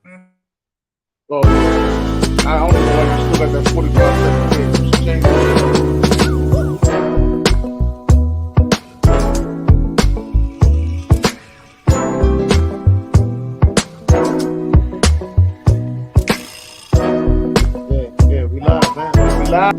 Oh, yeah. I don't know why you still got that 45-second game. Change it. Yeah, we live, man. We live.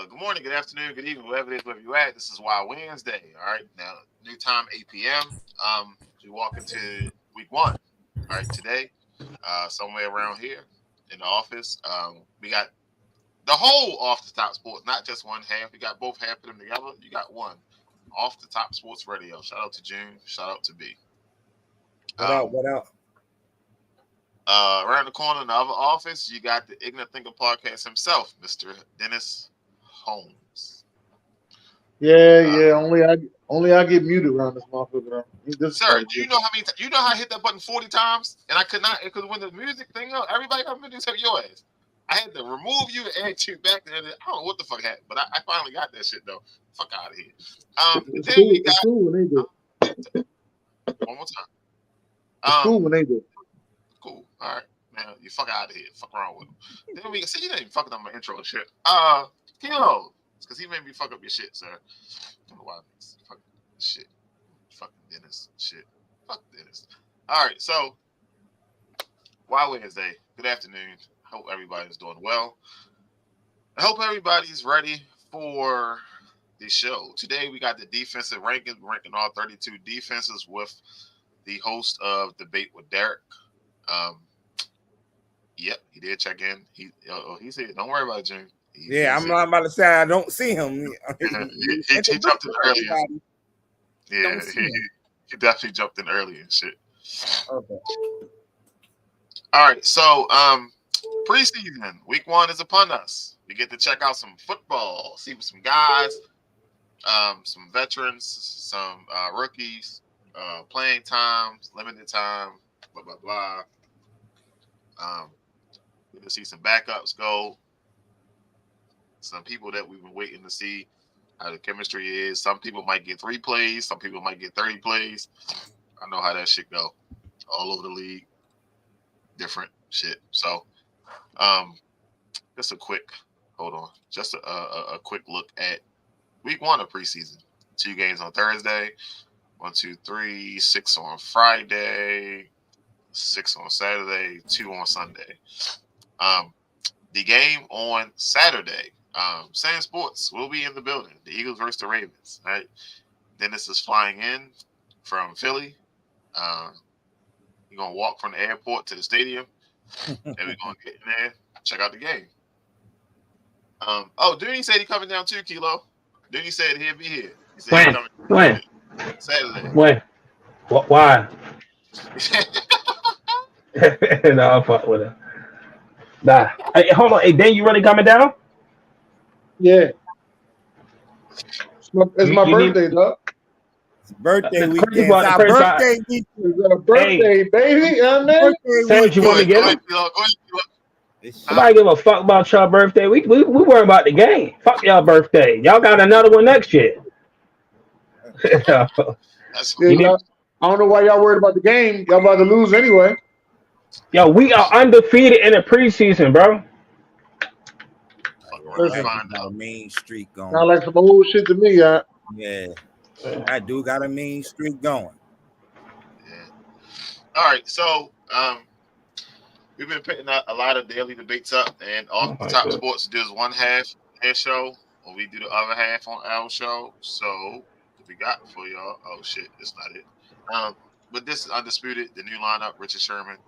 Good morning, good afternoon, good evening, wherever it is, wherever you're at. This is Wild Wednesday. All right, now new time 8 p.m. We walk into week 1. All right, today, somewhere around here in the office, we got the whole Off the Top Sports, not just one half. We got both half of them together. You got one Off the Top Sports Radio. Shout out to June. Shout out to B. What out? Around the corner in the other office, you got the Ignorant Thinker Podcast himself, Mr. Dennis Holmes. Yeah. Only I get muted around this motherfucker. Sir, do you know how many? You know how I hit that button 40 times and I could not, because when the music thing up, everybody got to do except your ass. I had to remove you and add you back there. I don't know what the fuck happened, but I finally got that shit though. Fuck out of here. It's cool when they do. One more time. It's cool when they do. Cool. All right, man. You fuck out of here. Fuck around with him. Then we see you didn't even fucking up my intro and shit. Kilo, it's because he made me fuck up your shit, sir. I don't know why. Fuck shit. Fucking Dennis. Shit. Fuck Dennis. All right, so Wild Wednesday. Good afternoon. Hope everybody's doing well. I hope everybody's ready for the show. Today we got the defensive rankings, ranking all 32 defenses with the host of Debate with Derek. Yep, he did check in. He said, "Don't worry about it, June." I'm not about to say I don't see him. he jumped in earlier. Yeah, he definitely jumped in early and shit. Okay. All right, so preseason week 1 is upon us. We get to check out some football, see some guys, some veterans, some rookies, playing times, limited time, blah blah blah. We're gonna see some backups go. Some people that we've been waiting to see how the chemistry is. Some people might get 3 plays. Some people might get 30 plays. I know how that shit go. All over the league. Different shit. So, just a quick look at week 1 of preseason. 2 games on Thursday. 1, 2, 3, 6 on Friday. 6 on Saturday, 2 on Sunday. The game on Saturday, SamzSportz will be in the building. The Eagles versus the Ravens. Right? Dennis is flying in from Philly. You're gonna walk from the airport to the stadium, and we're gonna get in there, check out the game. Dooney said he's coming down too, Kilo. Dooney said he'll be here. He said When? Saturday. When? Why? No, I'll fuck with him. Nah. Hey, hold on. Hey, Dan, you really coming down? Yeah. It's my birthday, dog. It's birthday weekend. It's our birthday weekend. It's our birthday, baby. Say what you want to get him. Go ahead. Nobody give a fuck about y'all birthday. We worry about the game. Fuck y'all birthday. Y'all got another one next year. That's Yeah, I don't know why y'all worried about the game. Y'all about to lose anyway. Yo, we are undefeated in the preseason, bro. fucking around. Listen. Find Got a out. mean streak going. Sound like some old shit to me, y'all. Yeah, I do got a mean streak going. Yeah. All right, so we've been putting a lot of daily debates up, and off the Top Sports does one half their show, or we do the other half on our show. So what we got for y'all? Oh shit, that's not it. But this is undisputed. The new lineup: Richard Sherman.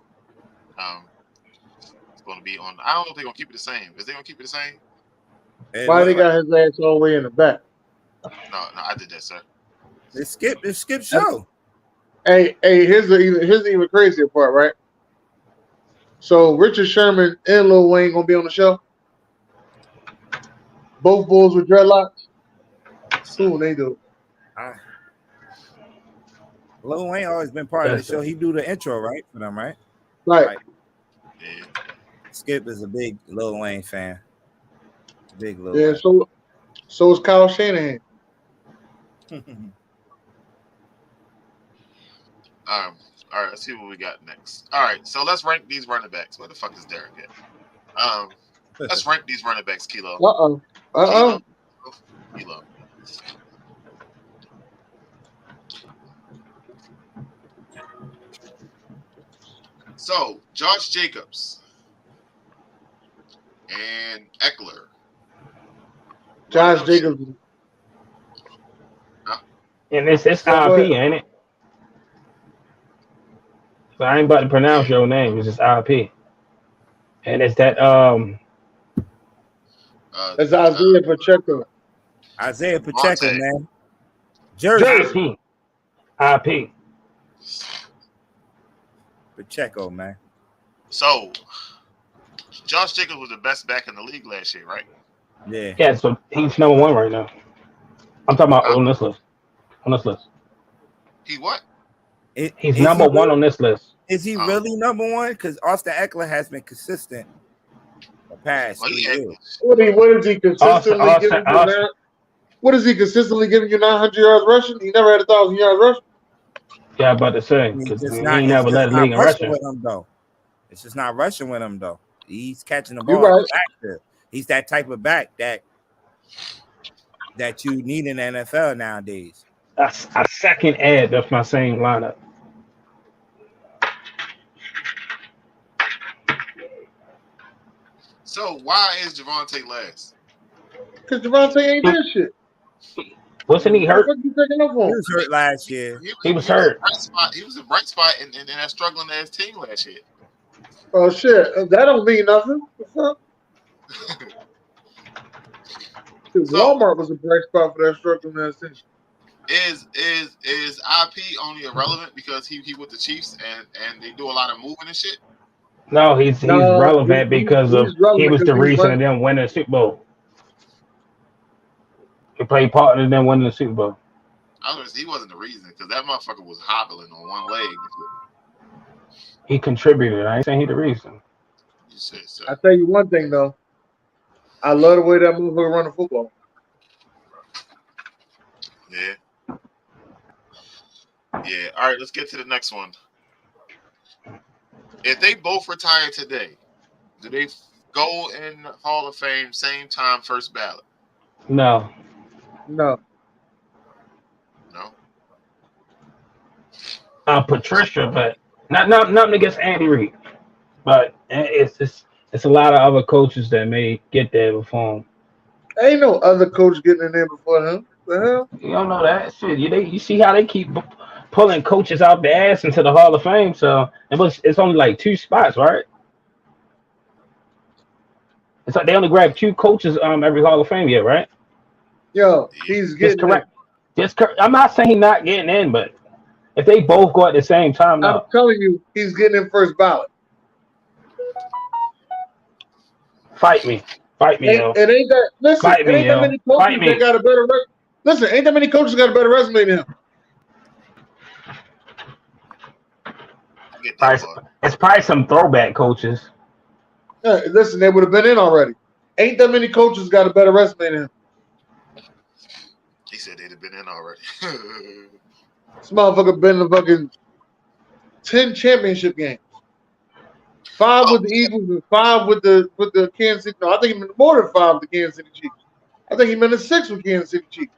It's going to be on. I don't know if they're going to keep it the same. Is they going to keep it the same? Hey, Why look, they got his ass all the way in the back? No, I did that, sir. they skip show. Hey, here's the even crazier part, right? So Richard Sherman and Lil Wayne gonna be on the show. Both bulls with dreadlocks. Cool, they do. Lil Wayne always been part of the show. He do the intro, right, for them, right? Right. Yeah. Skip is a big Lil Wayne fan. Big Lil Yeah. Wayne. So is Kyle Shanahan. All right, let's see what we got next. All right, so let's rank these running backs. Where the fuck is Derek at? Let's rank these running backs, Kilo. Kilo. So, Josh Jacobs and Eckler. Josh Jacobs. And it's IP, ain't it? So I ain't about to pronounce your name. It's just IP. And it's that it's Isaiah Pacheco. Isaiah Pacheco, man. Jersey. IP. Pacheco, man. So, Josh Jacobs was the best back in the league last year, right? Yeah. Yeah, so he's number one right now. I'm talking about on this list. He what? He's number one on this list. Is he really number one? Because Austin Eckler has been consistent the past 3 years. What is he consistently giving you? What is he consistently giving you 900 yards rushing? He never had 1,000 yards rushing. Yeah, I'm about to say because he ain't never led the league in rushing. With him, though. It's just not rushing with him though. He's catching the ball back there. He's that type of back that you need in the NFL nowadays. That's a second ad of my same lineup. So why is Javonte last? Because Javonte ain't doing shit. Wasn't he hurt? He was hurt last year. He was hurt. He was a bright spot in that struggling ass team last year. Oh shit! That don't mean nothing. What's up? Walmart was a bright spot for that struggling ass team. Is IP only irrelevant because he with the Chiefs and they do a lot of moving and shit? No, he's relevant because he was the reason of them winning the Super Bowl. He played part in them winning the Super Bowl. He wasn't the reason because that motherfucker was hobbling on one leg. He contributed. I ain't saying he the reason. You said so. I tell you one thing though. I love the way that motherfucker run the football. Yeah. Yeah. All right, let's get to the next one. If they both retire today, do they go in Hall of Fame same time, first ballot? No. Patricia, but nothing against Andy Reid, but it's a lot of other coaches that may get there before him. Ain't no other coach getting in there before him. The hell? You don't know that shit. You see how they keep pulling coaches out the ass into the Hall of Fame. So it's only like 2 spots, right? It's like they only grab 2 coaches every Hall of Fame yet, right? Yo, he's getting correct. I'm not saying he's not getting in, but if they both go at the same time, no. I'm telling you, he's getting in first ballot. Fight me, yo. It ain't that. Listen, Fight me, ain't that many coaches that got a better. Listen, ain't that many coaches got a better resume than him. It's probably some throwback coaches. Listen, they would have been in already. Ain't that many coaches got a better resume than him? He said they'd have been in already. This motherfucker been in the fucking 10 championship games. 5 with the Eagles and 5 with the Kansas City. No, I think he been more than 5 with the Kansas City Chiefs. I think he been in 6 with Kansas City Chiefs.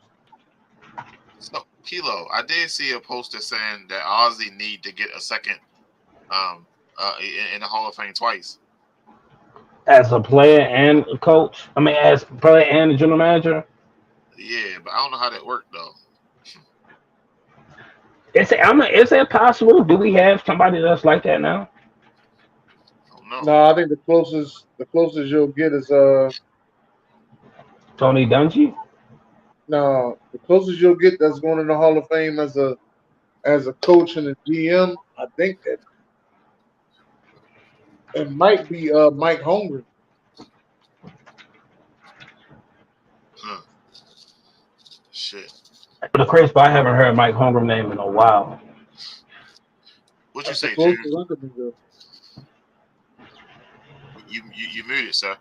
So, Kilo, I did see a poster saying that Ozzy need to get a second in the Hall of Fame twice. As a player and a coach? I mean, as a player and a general manager? Yeah, but I don't know how that worked, though. Is it possible? Do we have somebody that's like that now? I don't know. No, I think the closest you'll get is Tony Dungy? no, the closest you'll get that's going in the Hall of Fame as a coach and a GM. I think that it might be Mike Holmgren. Shit. The crazy part, I haven't heard Mike Holmgren's name in a while. What'd you That's say, the closest James? I could think of. You muted, sir.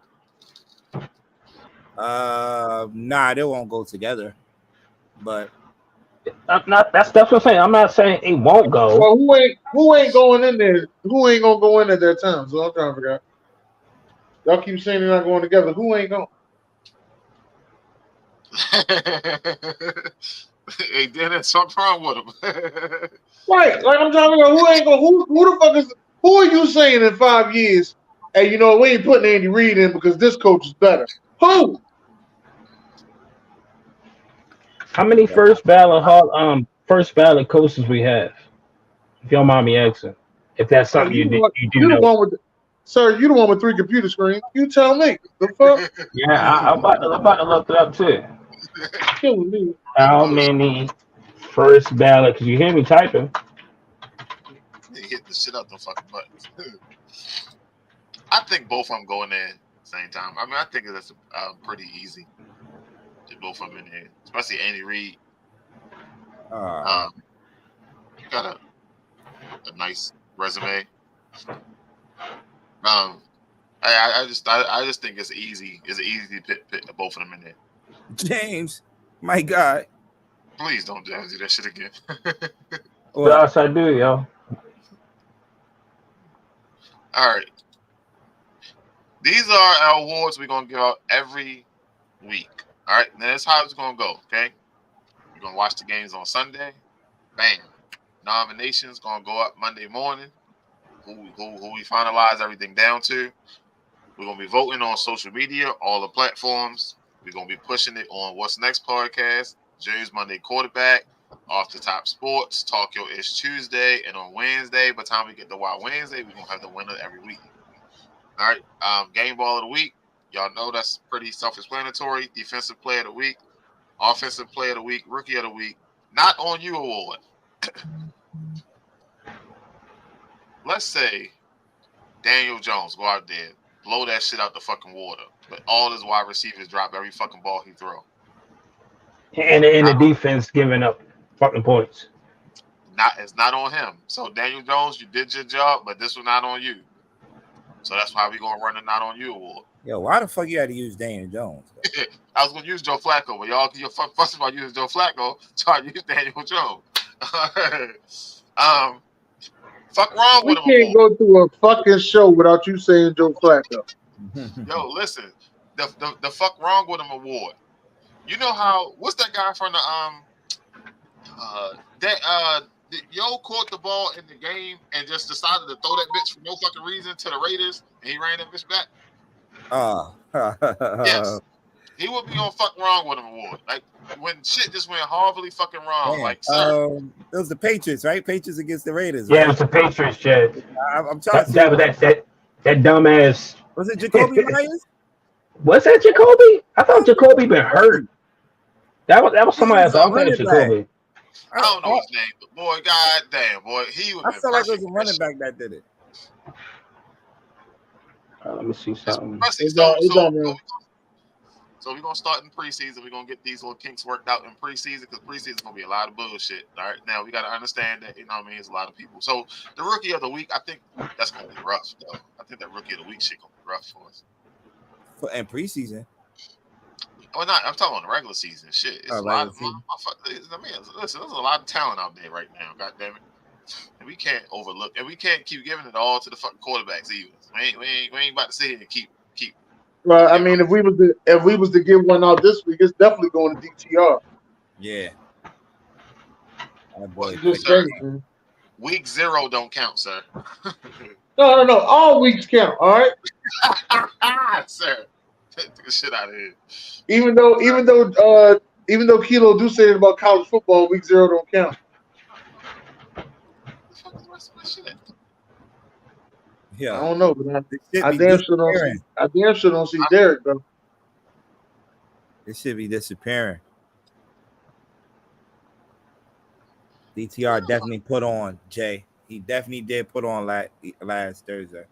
Nah, they won't go together. But That's what I'm saying. I'm not saying it won't go. Well, who ain't going in there? Who ain't gonna go in at that time? So I'm trying to figure out. Y'all keep saying they're not going together. Who ain't going? Hey, Dennis, what's wrong with him? Right, like I'm trying to figure out who ain't going. Who the fuck is? Who are you saying in 5 years? Hey, you know we ain't putting Andy Reid in because this coach is better. Who? How many first ballot coaches we have? If you don't mind me asking, if that's something you do You the know. one with, sir. You the one with 3 computer screens. You tell me the fuck. Yeah, I'm about to look it up too. Killing me. How many first ballot? Cause you hear me typing. They hit the shit out the fucking buttons. I think both of them go in there at the same time. I mean, I think that's pretty easy. Get both of them in there, especially Andy Reid. You got a nice resume. I just think it's easy. It's easy to put both of them in there. James, my God. Please don't do that shit again. What else I do, yo? All right. These are our awards we're going to give out every week. All right. Now, that's how it's going to go, okay? We're going to watch the games on Sunday. Bam. Nominations going to go up Monday morning. Who we finalize everything down to. We're going to be voting on social media, all the platforms. We're going to be pushing it on What's Next podcast, James Monday Quarterback, Off the Top Sports, Talk Your Ish Tuesday, and on Wednesday, by the time we get to Wild Wednesday, we're going to have the winner every week. All right, Game Ball of the Week. Y'all know that's pretty self-explanatory. Defensive Player of the Week, Offensive Player of the Week, Rookie of the Week, Not On You Award. Let's say Daniel Jones go out there, blow that shit out the fucking water, but all his wide receivers drop every fucking ball he throw. And the defense giving up fucking points. It's not on him. So Daniel Jones, you did your job, but this was not on you. So that's why we're gonna run a Not On You award. Yo, why the fuck you had to use Daniel Jones? I was gonna use Joe Flacco, but you're fussing about using Joe Flacco, so I use Daniel Jones. Fuck wrong with him. We can't go through a fucking show without you saying Joe Flacco. Yo, listen, the fuck wrong with him award. You know how? What's that guy from the Yo caught the ball in the game and just decided to throw that bitch for no fucking reason to the Raiders, and he ran that bitch back. Yes, he would be on fuck wrong with him award. Like when shit just went horribly fucking wrong. Man, like, sir, it was the Patriots, right? Patriots against the Raiders. Yeah, Right? it was the Patriots, Jed. I'm trying to say, that dumbass. was it Jacoby Myers? Was that Jacoby? I thought Jacoby been hurt. That was somebody else. I don't think it's Jacoby. I don't know his name, but boy, goddamn, boy, he would. I felt like it was a running back that did it. Let me see something. So we're gonna start in preseason. We're gonna get these little kinks worked out in preseason because preseason is gonna be a lot of bullshit. All right, now we gotta understand that it's a lot of people. So the rookie of the week, I think that's gonna be rough though. I think that rookie of the week shit gonna be rough for us. And preseason. Well, not. I'm talking on the regular season. Shit, it's a lot of listen, there's a lot of talent out there right now. God damn it, and we can't overlook, and we can't keep giving it all to the fucking quarterbacks either. We ain't about to sit here and keep. Well, I mean, if we was to give one out this week, it's definitely going to DTR. Yeah. Week 0 don't count, sir. No. All weeks count. All right, sir. Get the shit out of here. Even though Kilo do say it about college football, week 0 don't count. Yeah, I don't know, but I damn sure don't see Derek though. It should be disappearing. DTR definitely put on, Jay. He definitely did put on last Thursday.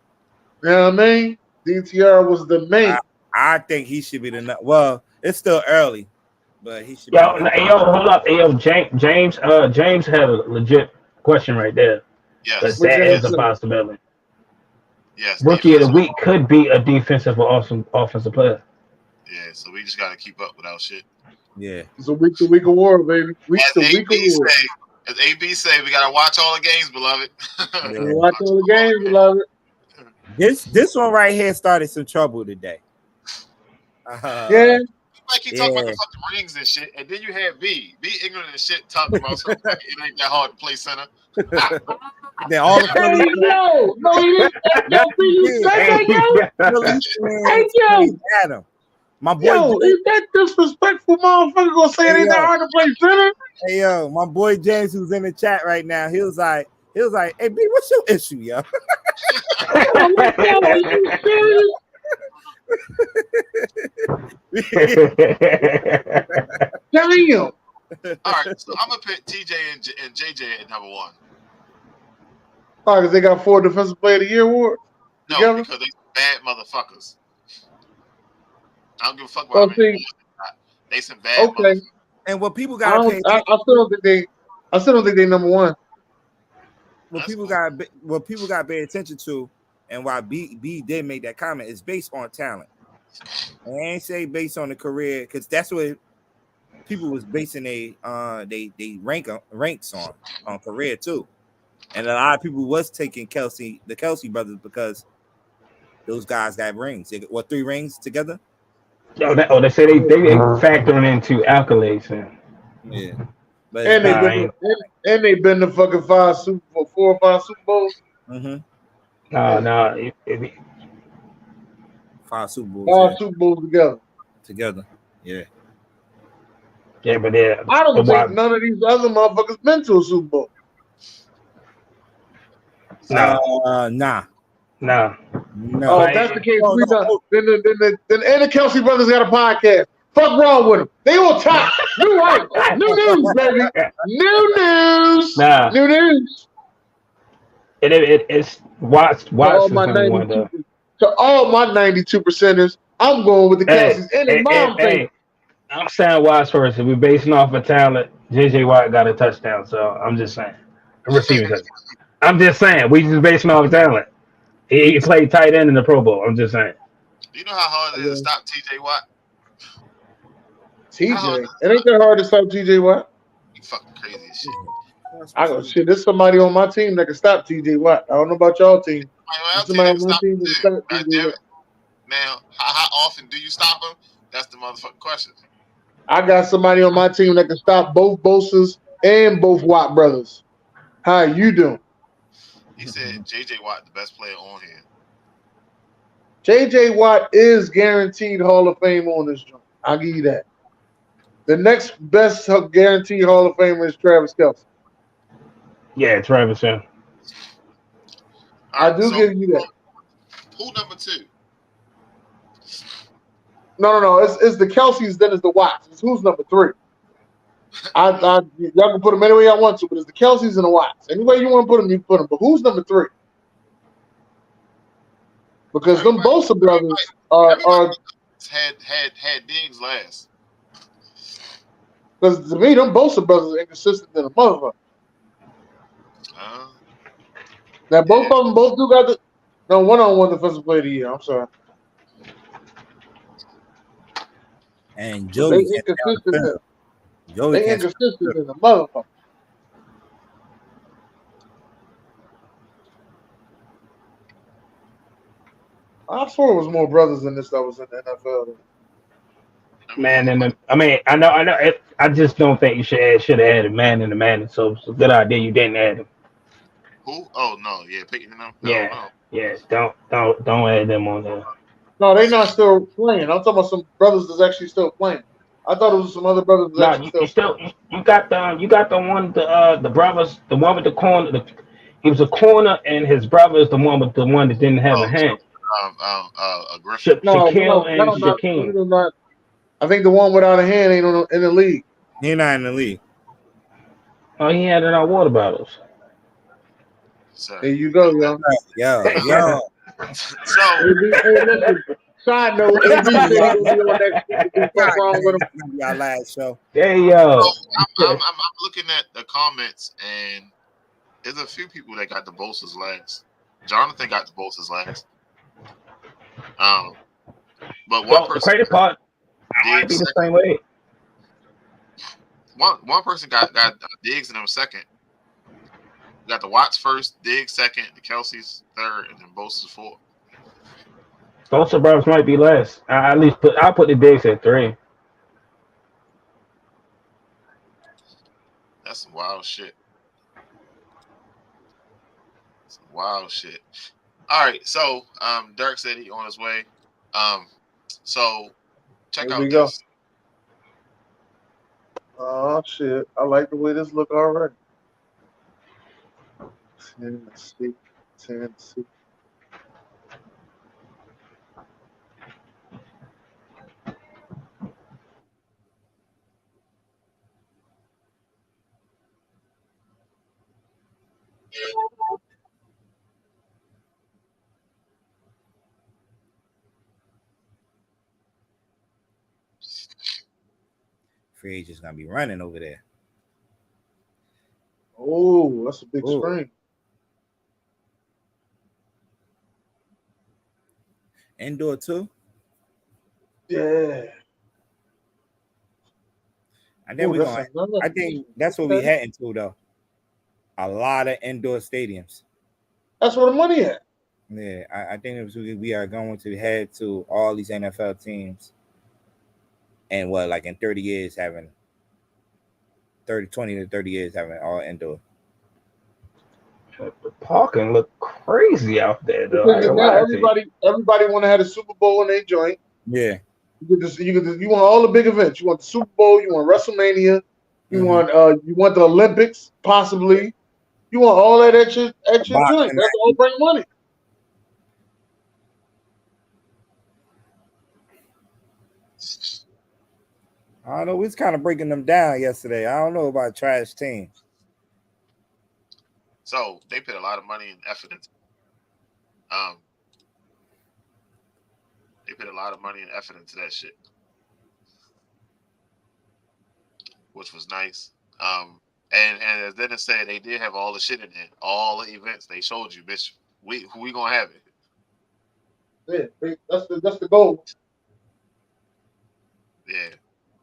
You know what I mean? DTR was the main. I think he should be the. Well, it's still early, but he should. Hold up. James had a legit question right there. Yes, that is a possibility. Yes, rookie of the week could be a defensive or offensive player. Yeah, so we just gotta keep up with our shit. Yeah, it's a week award, baby. As AB say, we gotta watch all the games, beloved. Watch all the games, beloved. This one right here started some trouble today. Yeah. Like he talking about the fucking rings and shit, and then you had B ignorant and shit talking about something like it ain't that hard to play center. Then all the Adam, my boy. Yo, is that disrespectful motherfucker gonna say it ain't that hard to play center? Hey yo, my boy James, who's in the chat right now, he was like, hey B, what's your issue, yo? Are you serious? Damn. All right, so I'm gonna pick TJ and JJ at number 1. Oh, because they got 4 Defensive Player of the Year awards. No, together? Because they bad motherfuckers. I don't give a fuck about them. They some bad motherfuckers. And what people gotta pay I still don't think they number 1. What people got to pay attention to, and why B did make that comment, is based on talent. I ain't say based on the career, because that's what people was basing they ranks on career too. And a lot of people was taking the Kelsey brothers, because those guys got rings. They got 3 rings together. They say they factoring into accolades. Yeah, but they've been to fucking 4 or 5 Super Bowls. No, 5 Super Bowls. 5 Super Bowls together. Yeah. Yeah, but I don't think none of these other motherfuckers been to a Super Bowl. Nah. Oh, if that's the case, then the Kelsey brothers got a podcast. Fuck wrong with them. They on top. New life. New news, baby. New news. New news. It's Watts. To all my 92%ers, I'm going with the Kelseys. And the mom thing. I'm saying Watts first. If we're basing off of talent, JJ Watt got a touchdown. So I'm just saying. Receiving touchdown. I'm just saying. We just basing off of talent. He played tight end in the Pro Bowl. I'm just saying. Do you know how hard it is to stop TJ Watt? TJ? It ain't that hard to stop TJ Watt. You fucking crazy as shit. Shit, there's somebody on my team that can stop TJ Watt. I don't know about y'all team. Somebody on my team that can stop TJ Watt. Now, how often do you stop him? That's the motherfucking question. I got somebody on my team that can stop both Bosa's and both Watt brothers. How you doing? He said JJ Watt, the best player on here. JJ Watt is guaranteed Hall of Fame on this joint. I'll give you that. The next best guaranteed Hall of Famer is Travis Kelce. Yeah, Travis. Yeah. I do give you that. Who number 2? No. It's the Kelceys, then it's the Watts. It's who's number 3. Y'all can put them any way y'all want to, but it's the Kelceys and the Watts. Any way you want to put them, you put them. But who's number 3? Because them Bosa brothers are had Diggs last. Because to me, them Bosa brothers are inconsistent than a motherfucker. Now both of them both do got the one-on-one defensive player of the year. I'm sorry. And They Joey can't inconsistent. Joey They can't. inconsistent than a motherfucker. I thought it was more brothers than this that was in the NFL. Man in the, I know. I just don't think you should have added man in the man. So it's a good idea you didn't add him. Who? Oh no, yeah, picking them. I Yeah, don't know. yeah. Don't add them on there. No, they're not still playing. I'm talking about some brothers that's actually still playing. I thought it was some other brothers that's No, actually you still still you got the one the brothers, the one with the corner. He was a corner, and his brother is the one that didn't have a Oh, hand. a Griffin. Shaquille and not, Shaquem. not. I think the one without a hand ain't in the league. He's not in the league. Oh, he had it on water bottles. Sorry. There you go, yo. Yo. So, hey, listen. Side note, AB said he's gonna be on next week to do something wrong with him. Y'all last show. Hey yo. So I'm looking at the comments, and there's a few people that got the Bosa's last. Jonathan got the Bosa's last. But one person. The credit part might be the same way. One person got Diggs in them second. Got the Watts first, Diggs second, the Kelsey's third, and then Bosa's fourth. Bosa brothers might be less. I'll put the Diggs at 3. That's some wild shit. Some wild shit. All right, so Dirk said he on his way. So check Here out we go. this. Oh shit! I like the way this look already. Tennessee. Free agent's gonna be running over there. Oh, that's a big screen. Indoor too. Yeah. I think that's what we heading to though. A lot of indoor stadiums. That's where the money at. Yeah, I think we are going to head to all these NFL teams, and like in 30 years having 20 to 30 years having all indoor. The parking look crazy out there though. Now everybody want to have a Super Bowl in their joint. Yeah. You want all the big events. You want the Super Bowl. You want WrestleMania. You want the Olympics possibly. You want all that at your joint. That's all bring money. I don't know. We was kind of breaking them down yesterday. I don't know about trash teams. So they put a lot of money and effort into. They put a lot of money and effort into that shit, which was nice. And as Dennis said, they did have all the shit in there, all the events they showed you, bitch. We gonna have it. Yeah, that's the goal. Yeah,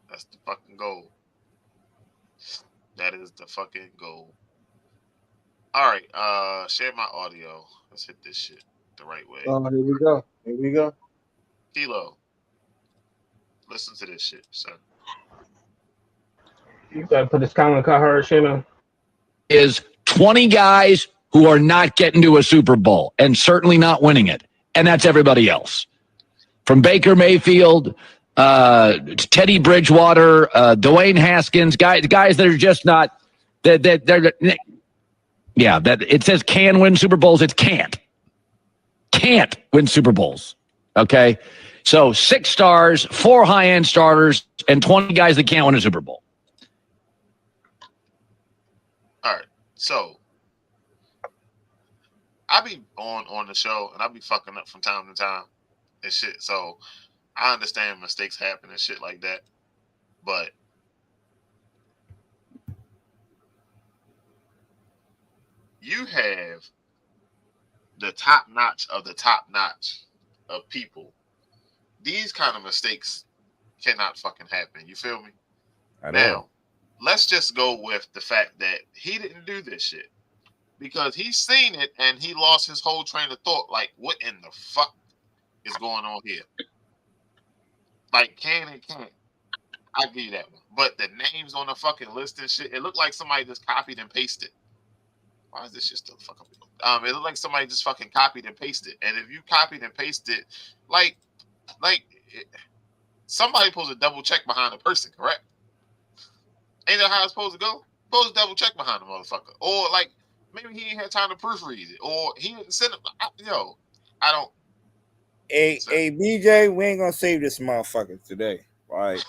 that's the fucking goal. That is the fucking goal. All right, share my audio. Let's hit this shit the right way. Here we go. Kilo, listen to this shit, son. You gotta put this Colin Cowherd shit on. Is 20 guys who are not getting to a Super Bowl and certainly not winning it, and that's everybody else. From Baker Mayfield, Teddy Bridgewater, Dwayne Haskins, guys that are just not that it says can win Super Bowls. It can't win Super Bowls. Okay, so 6 stars, 4 high-end starters, and 20 guys that can't win a Super Bowl. All right, so I be on the show and I be fucking up from time to time and shit. So I understand mistakes happen and shit like that, but you have the top notch of the top notch of people. These kind of mistakes cannot fucking happen. You feel me? Now, let's just go with the fact that he didn't do this shit because he's seen it and he lost his whole train of thought. Like, what in the fuck is going on here? Like, can and can't. I give you that one. But the names on the fucking list and shit, it looked like somebody just copied and pasted. Why is this shit still fucking up? It looked like somebody just fucking copied and pasted. And if you copied and pasted, somebody supposed to double check behind the person, correct? Ain't that how it's supposed to go? Supposed to double check behind the motherfucker. Or like maybe he ain't had time to proofread it. Or he didn't send it. I don't. Hey, BJ, we ain't gonna save this motherfucker today. Right?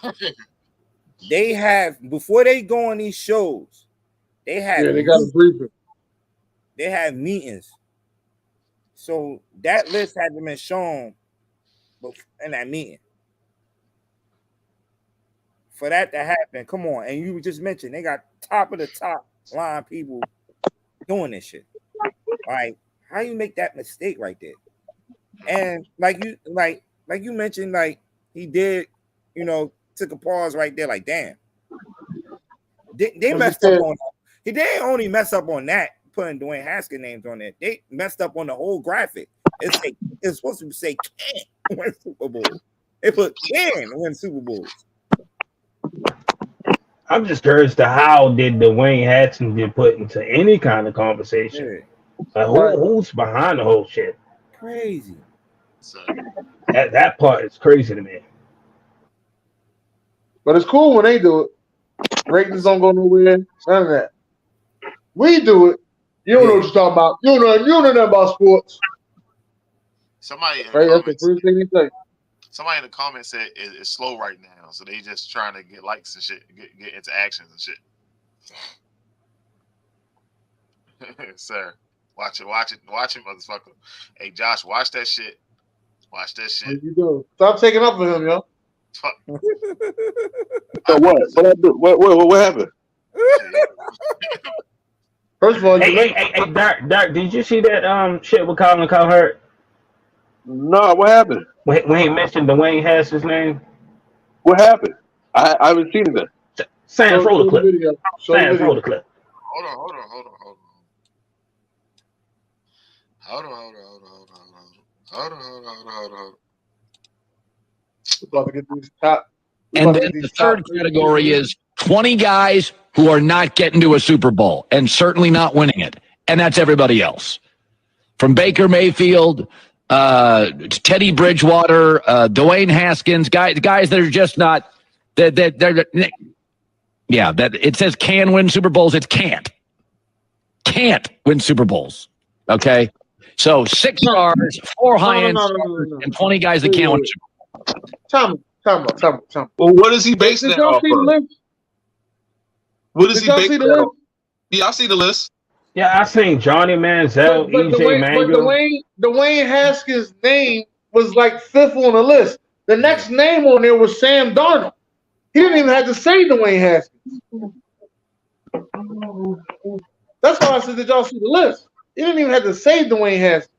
They have before they go on these shows, they have they got a briefing. They have meetings. So that list had been shown in that meeting. For that to happen, come on. And you just mentioned they got top of the top line people doing this shit. Like, how you make that mistake right there? And like you mentioned, like he did, took a pause right there, like damn. They messed up on he didn't only mess up on that, putting Dwayne Haskins names on it. They messed up on the whole graphic. It's supposed to say can win Super Bowl. They put can win Super Bowls. I'm just curious to how did Dwayne Haskins get put into any kind of conversation? Yeah. Like who's behind the whole shit? Crazy. That part is crazy to me. But it's cool when they do it. Ratings don't go nowhere. None of that. We do it. You don't know what you're talking about. You don't know nothing about sports. Somebody in the that's the first thing you say. Somebody in the comments said it's slow right now, so they just trying to get likes and shit, get interactions and shit. Sir, watch it, motherfucker. Hey, Josh, watch that shit. Watch that shit. What you do? Stop taking up for him, yo. Fuck. So what happened? First of all, hey, Dark, did you see that shit with Colin Cowherd? No, what happened? When he mentioned Dwayne Haskins' name? What happened? I haven't seen it. Sam, roll the clip. Sam, roll the clip. Hold on. About to get these top. And then the third category is 20 guys who are not getting to a Super Bowl and certainly not winning it. And that's everybody else. From Baker Mayfield, Teddy Bridgewater, Dwayne Haskins, guys that are just not that it says can win Super Bowls. It can't win Super Bowls. Okay. So 6 stars, 4 high-end stars, and 20 guys that can't win Super Bowls. Time out. Well, what is he basing that off of? What is he basing that off? Yeah, I see the list. Yeah, I seen Johnny Manziel, EJ Manuel. But Dwayne Haskins' name was like 5th on the list. The next name on there was Sam Darnold. He didn't even have to say Dwayne Haskins. That's why I said, did y'all see the list? He didn't even have to say Dwayne Haskins.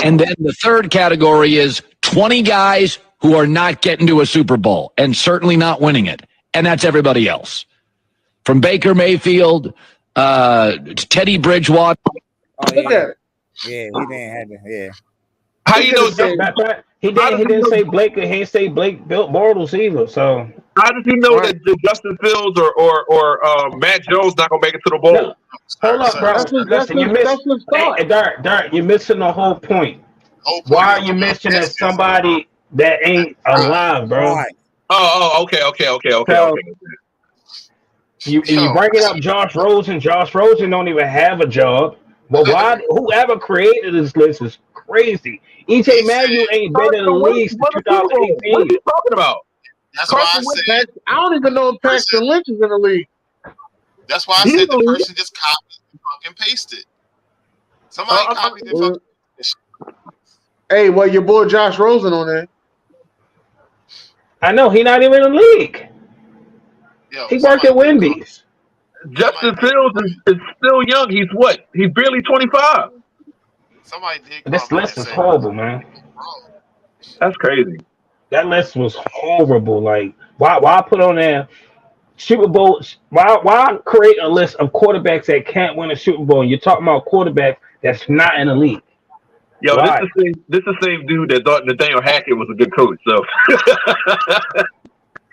And then the third category is 20 guys who are not getting to a Super Bowl and certainly not winning it. And that's everybody else. From Baker Mayfield, Teddy Bridgewater. Look at it. Yeah, he didn't have to. Yeah. How you know? He didn't say Blake. He didn't say Blake Bortles either. So how did you know that Justin Fields or Matt Jones not gonna make it to the bowl? No. Hold up, bro. Listen, you missed. Hey, Dark, you're missing the whole point. Why are you mentioning somebody that ain't alive, bro? Right. Oh, okay. You bringing up Josh Rosen. Josh Rosen don't even have a job. But why? Whoever created this list is crazy. EJ Manuel ain't been in the league since 2018. What are you talking about? That's why I said. I don't even know if Paxton Lynch is in the league. That's why I said the person just copied and fucking pasted. Somebody copied and fucking. Hey, well, your boy Josh Rosen on there. I know he's not even in the league. Yo, He work at Wendy's. Justin Fields is still young. He's what? He's barely 25. Somebody did This comment list and is say, horrible, man. That's crazy. That list was horrible. Like, why put on there Super Bowl? Why create a list of quarterbacks that can't win a Super Bowl? You're talking about quarterbacks that's not in the league. Yo, Why? this the same dude that thought Nathaniel Hackett was a good coach. So,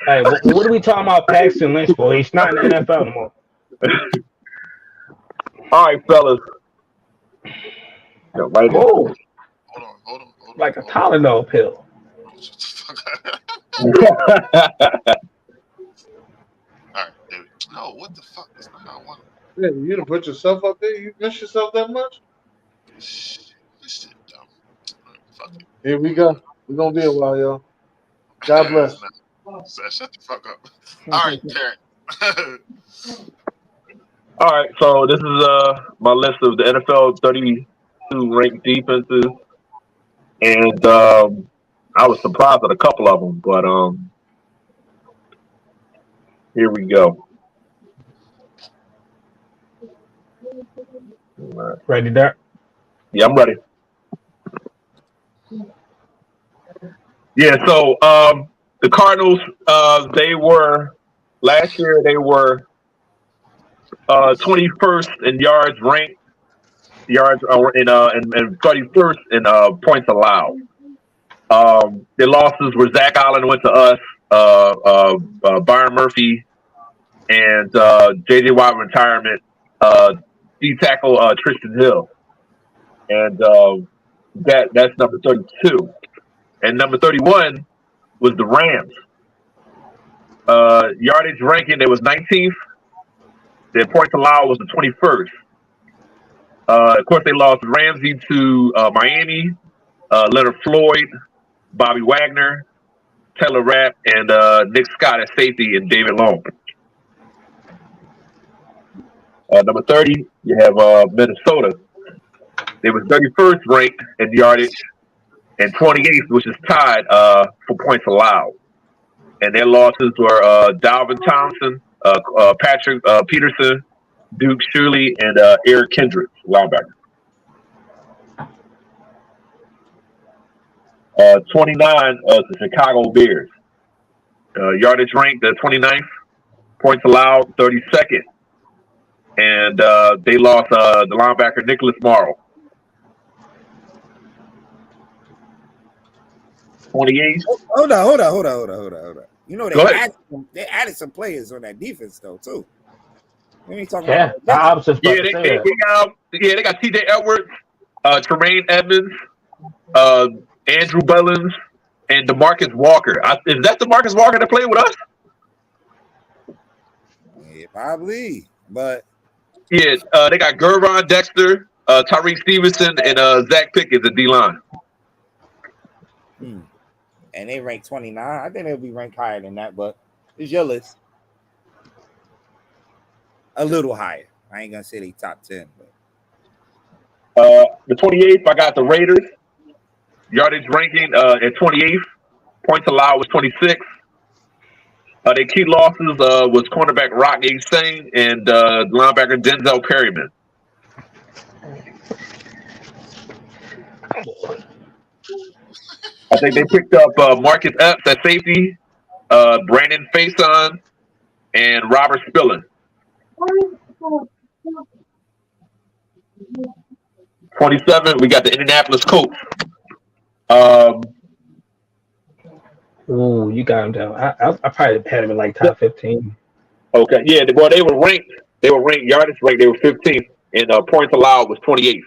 Hey, what are we talking about Paxton Lynch for? He's not in the NFL anymore. all right, fellas. Yo, right Oh, hold on. like a Tylenol pill. All right, David. No, what the fuck? That's not how I want it. Yeah, you done put yourself up there. You miss yourself that much? Shit, this shit dumb. Fuck it. Here we go. We're gonna be a while, y'all. God bless. So shut the fuck up. All right, Terrence. All right, so this is my list of the NFL 32 ranked defenses, and I was surprised at a couple of them, but here we go. Ready, Derek? Yeah, I'm ready. Yeah, so the Cardinals, they were last year. They were 21st in yards ranked, and 31st in points allowed. Their losses were Zach Allen went to us, Byron Murphy, and J.J. Watt retirement. D tackle Tristan Hill, and that's number 32. And number 31 was the Rams. Yardage ranking, it was 19th. Their points allowed was the 21st. Of course, they lost Ramsey to Miami, Leonard Floyd, Bobby Wagner, Taylor Rapp, and Nick Scott at safety, and David Long. Number 30, you have Minnesota. They were 31st ranked in yardage and 28th, which is tied for points allowed. And their losses were Dalvin Thompson, Patrick Peterson, Duke Shuley, and Eric Kendricks, linebacker. 29 the Chicago Bears. Yardage ranked the 29th, points allowed 32nd. And they lost the linebacker Nicholas Morrow. 28. Hold on. You know they added some players on that defense though too. We ain't talking about that. They got T.J. Edwards, Tremaine Edmonds, Andrew Bellins, and DeMarcus Walker. Is that DeMarcus Walker that played with us? Yeah, probably. But yeah, they got Gervon Dexter, Tyreek Stevenson, and Zach Pickens at D-line. And they ranked 29. I think they'll be ranked higher than that, but it's your list. A little higher. I ain't gonna say they top 10, but the 28th, I got the Raiders. Yardage ranking at 28th. Points allowed was 26. Their key losses was cornerback Rock Singh and linebacker Denzel Perryman. I think they picked up Marcus Epps at safety, Brandon Faison, and Robert Spillane. 27, we got the Indianapolis Colts. Ooh, you got him down. I probably had him in like top 15. Okay, yeah, well, they were ranked yardage ranked. They were 15th, and points allowed was 28th.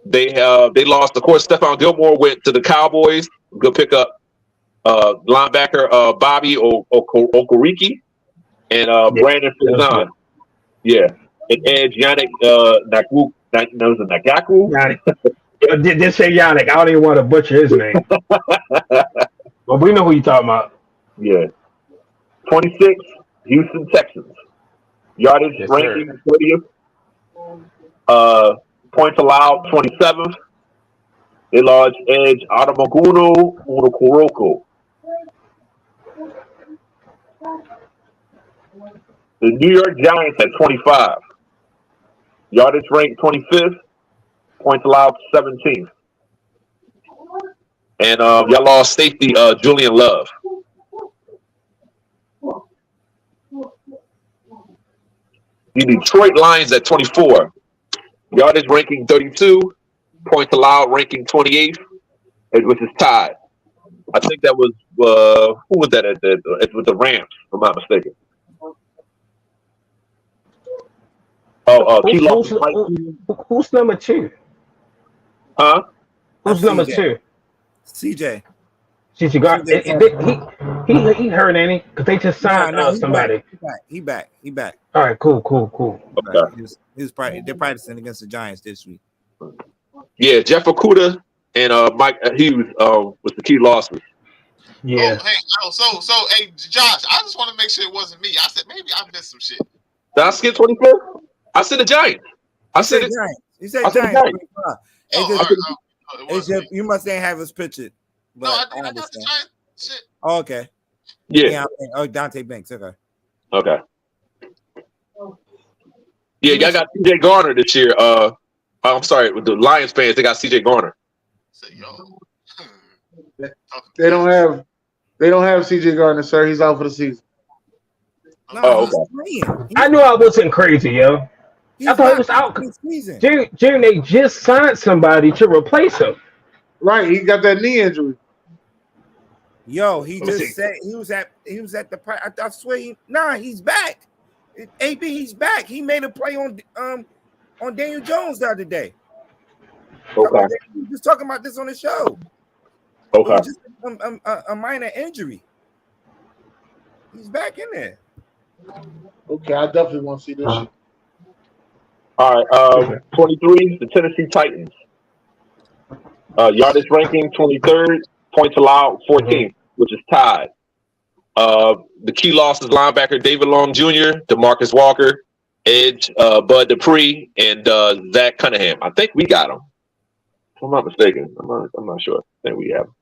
They lost, of course. Stephon Gilmore went to the Cowboys. Good pickup. Linebacker Bobby Okereke and Brandon Faison. Yeah, and edge Yannick Ngakoue. Just say Yannick. I don't even want to butcher his name. But we know who you're talking about. Yeah. 26, Houston Texans. Yardage ranking 30th. Points allowed 27th. They lost edge Adamaguno Unokoroko. The New York Giants at 25. Yardage ranked 25th. Points allowed 17th. And y'all lost safety Julian Love. The Detroit Lions at 24. Yardage ranking 32. Points allowed ranking 28th, which is tied. I think that was who was that with the Rams, if I'm not mistaken. Who's number 2? Huh? Who's number 2? CJ. CJ got he hurt, ain't he? Because they just signed somebody. He back. All right, cool. Okay. They're practicing against the Giants this week. Yeah, Jeff Okudah and Mike Hughes was the key losses. Yeah. Hey, Josh, I just want to make sure it wasn't me. I said maybe I missed some shit. Did I skip 24? I said the Giants. I said Giants. You said Giants. You must ain't have his picture. No, I got the Giants shit. Oh, okay. Yeah. Dante Banks. Okay. Yeah, y'all got CJ Garner this year. I'm sorry, with the Lions fans, they got CJ Garner. They don't have CJ Gardner, sir. He's out for the season. No, okay. I knew I wasn't crazy, yo. I thought he was out. June, they just signed somebody to replace him. Right, he got that knee injury. Yo, he just said he was at the. I swear, he's back. AB, he's back. He made a play on Daniel Jones the other day. Okay. We were just talking about this on the show. Okay. Just a minor injury. He's back in there. Okay, I definitely want to see this shit. All right, 23, the Tennessee Titans. Yardage ranking 23rd, points allowed 14th, which is tied. The key losses: linebacker David Long Jr., DeMarcus Walker, edge Bud Dupree, and Zach Cunningham. I think we got him. If I'm not mistaken. I'm not sure. I think we have him.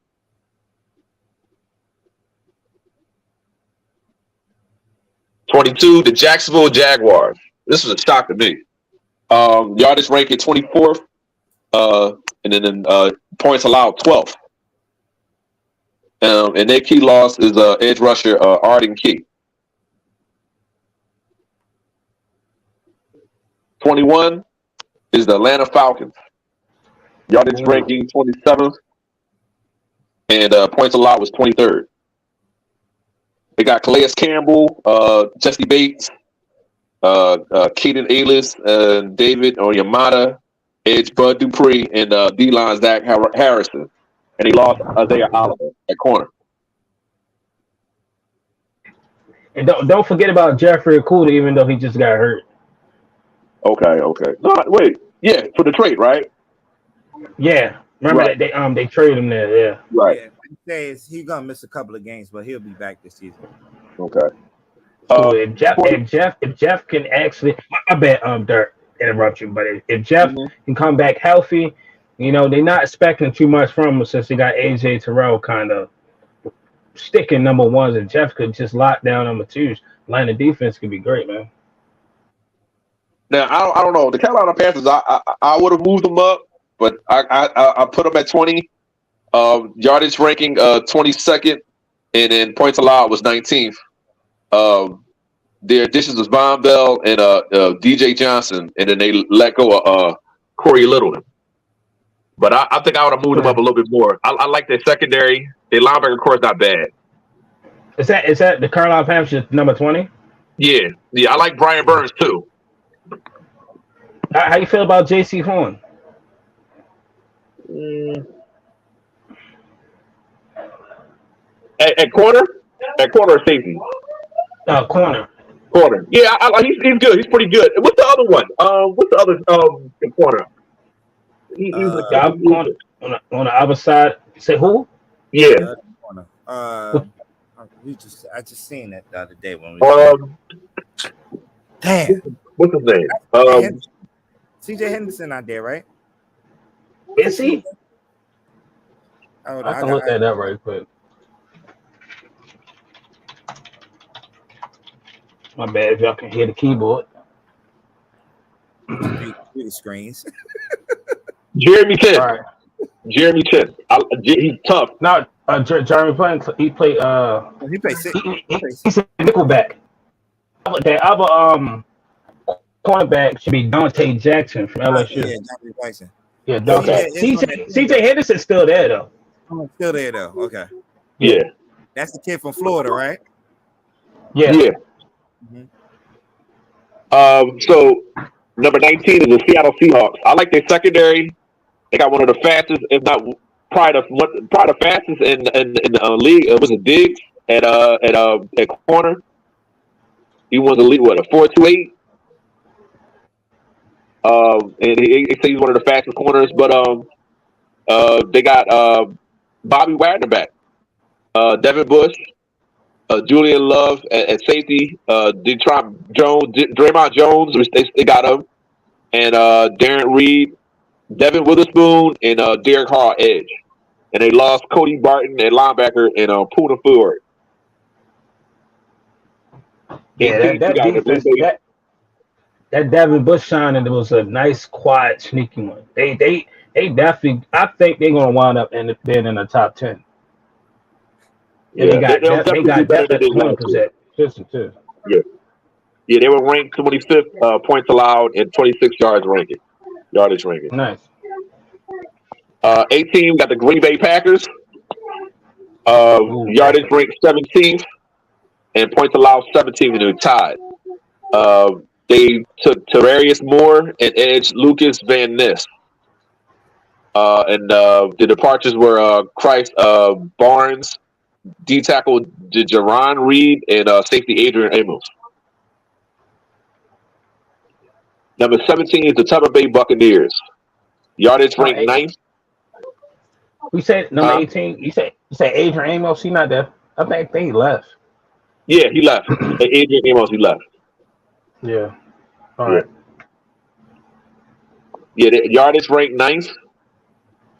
The Jacksonville Jaguars. This was a shock to me. Yardage ranking 24th, and then points allowed 12th. And their key loss is edge rusher Arden Key. 21 is the Atlanta Falcons. Yardage ranking 27th, and points allowed was 23rd. They got Calais Campbell, Jesse Bates, Keaton Aylis, David Onyemata, edge Bud Dupree, and D-line Zach Harrison. And he lost Isaiah Oliver at corner. And don't forget about Jeffrey Okudah, even though he just got hurt. Okay. No, wait. Yeah, for the trade, right? Yeah. Remember that they traded him there, yeah. Right. Yeah, he's gonna miss a couple of games, but he'll be back this season. Okay. So if Jeff can actually, I bet Dirk interrupt you, but if Jeff can come back healthy, you know, they're not expecting too much from him since they got AJ Terrell kind of sticking number ones, and Jeff could just lock down number twos. Line of defense could be great, man. Now I don't know. The Carolina Panthers, I would have moved them up, but I put them at 20. Yardage ranking 22nd, and then points allowed was 19th. Their additions was Von Bell and DJ Johnson, and then they let go of Corey Littleton. But I think I would have moved them up a little bit more. I like their secondary. Their linebacker core is not bad. Is that the Carolina Panthers number 20? Yeah. I like Brian Burns too. How you feel about J.C. Horn? At corner? At corner or safety? Corner. Corner. Yeah, he's good. He's pretty good. What's the other one? What's the other corner? He was corner on the other side. Say who? Yeah. I just seen that the other day when we. Damn. What's his name? CJ Henderson out there, right? Is he? Hold I on, can look that up right quick. My bad if y'all can hear the keyboard. computer screens. Jeremy Chin. All right. Jeremy Chin. He's tough. Now, Jeremy playing. He played. He played six. He's a nickelback. The other cornerback should be Dante Jackson from LSU. Yeah, Dante Jackson. Yeah, Dante. CJ Henderson's still there though. Still there though. Okay. Yeah. That's the kid from Florida, right? Yeah. Yeah. So number 19 is the Seattle Seahawks. I like their secondary. They got one of the fastest, if not probably the fastest in the league. It was a Diggs at corner. He was the lead, a 4.28. And he he's one of the fastest corners. But they got Bobby Wagner back, Devin Bush, Julian Love at safety, Draymond Jones, which they got him, and Darren Reed, Devin Witherspoon, and Derek Hall edge. And they lost Cody Barton at linebacker and Poona Ford. Yeah, that Devin Bush signing was a nice, quiet, sneaky one. They definitely. I think they're gonna wind up being in the top 10. Yeah, they got that point position too. Yeah, they were ranked 25th points allowed and 26 yardage ranking. Nice. 18 got the Green Bay Packers. Yardage ranked 17th and points allowed 17th, and they're tied. They took Tavarius Moore and edge Lucas Van Ness. And the departures were Christ Barnes, D tackle Jaron Reed, and safety Adrian Amos. Number 17 is the Tampa Bay Buccaneers. Yardage ranked 9th. We said number 18. You said Adrian Amos. He not there. I think he left. Yeah, he left. Adrian Amos, he left. Yeah. All right. Yeah, the yardage ranked 9th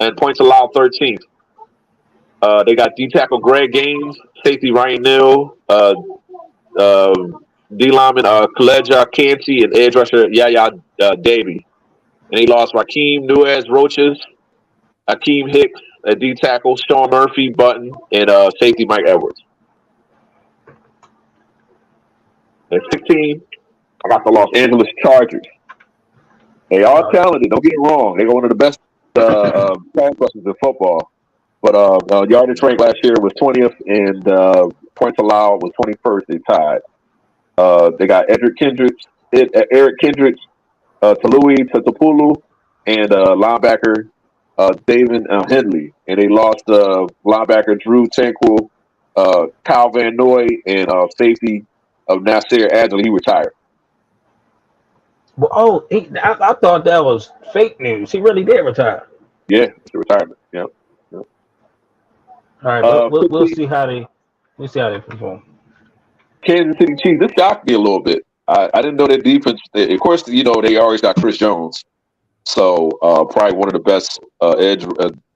and points allowed 13th. They got D tackle Greg Gaines, safety Ryan Neal, D lineman Kaleja Canty, and edge rusher Yaya Davey. And they lost Raheem Nuez Roaches, Akeem Hicks, a D tackle, Sean Murphy Button, and safety Mike Edwards. At 16, I got the Los Angeles Chargers. They are talented. Don't get it wrong. They're one of the best pass rushers in football. But yardage rank last year was 20th, and points allowed was 21st. They tied. They got Eric Kendricks, Talui Tatapulu, and linebacker David Henley. And they lost linebacker Drew Tanquil, Kyle Van Noy, and safety of Nasir Adjali. He retired. Well, I thought that was fake news. He really did retire. Yeah, it's a retirement. Yeah. All right, we'll see how they perform. Kansas City Chiefs. This shocked me a little bit. I didn't know their defense. Of course, they always got Chris Jones, so probably one of the best edge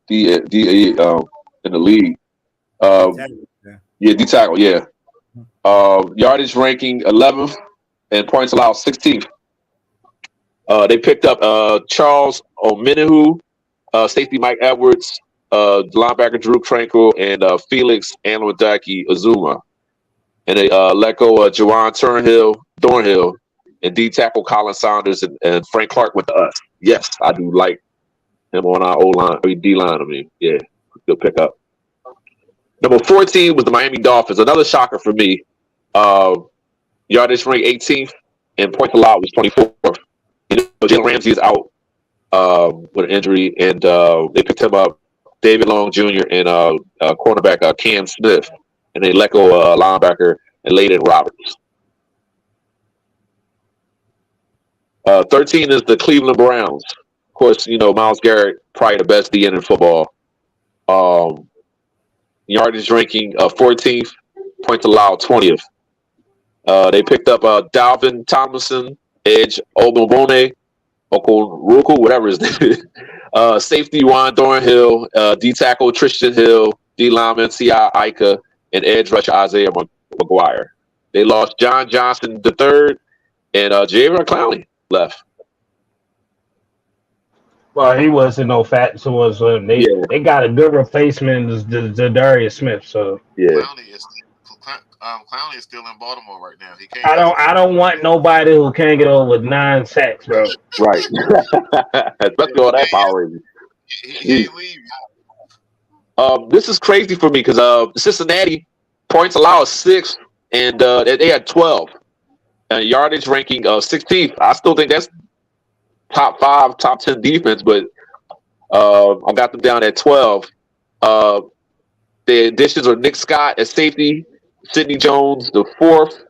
DA in the league. D tackle. Yeah. Yardage ranking 11th and points allowed 16th. They picked up Charles Omenihu, safety Mike Edwards, linebacker Drew Tranquil, and Felix Anwadaki Azuma. And they let go of Jawan Thornhill, and D tackle Colin Saunders, and Frank Clark went to us. Yes, I do like him on our O-line, D-line. I mean, yeah, good pickup. Number 14 was the Miami Dolphins. Another shocker for me. Yardage rank 18th, and points allowed was 24th. Jalen Ramsey is out with an injury, and they picked him up, David Long Jr. and cornerback Cam Smith, and they let go linebacker and Layden Roberts. 13 is the Cleveland Browns. Of course, Myles Garrett, probably the best DN in football. Yardage ranking 14th, points allowed 20th. They picked up Dalvin Tomlinson, edge Ogbongbonme, Okoronkwo, whatever his name is. Safety Juan Thornhill, D tackle Tristan Hill, D lineman T.I. Ika, and edge rusher Isaiah McGuire. They lost John Johnson III and Javion Clowney left. Well, he wasn't no fat, so was they got a good replacement, Darius Smith. So yeah, Clowney is still in Baltimore right now. He can't. I don't want nobody who can't get over 9 sacks, bro. right. Especially all that power. He ain't leave. This is crazy for me because Cincinnati points allowed 6, and they had 12. Yardage ranking 16th. I still think that's top 5, top 10 defense, but I got them down at 12. The additions are Nick Scott at safety, Sidney Jones the 4th,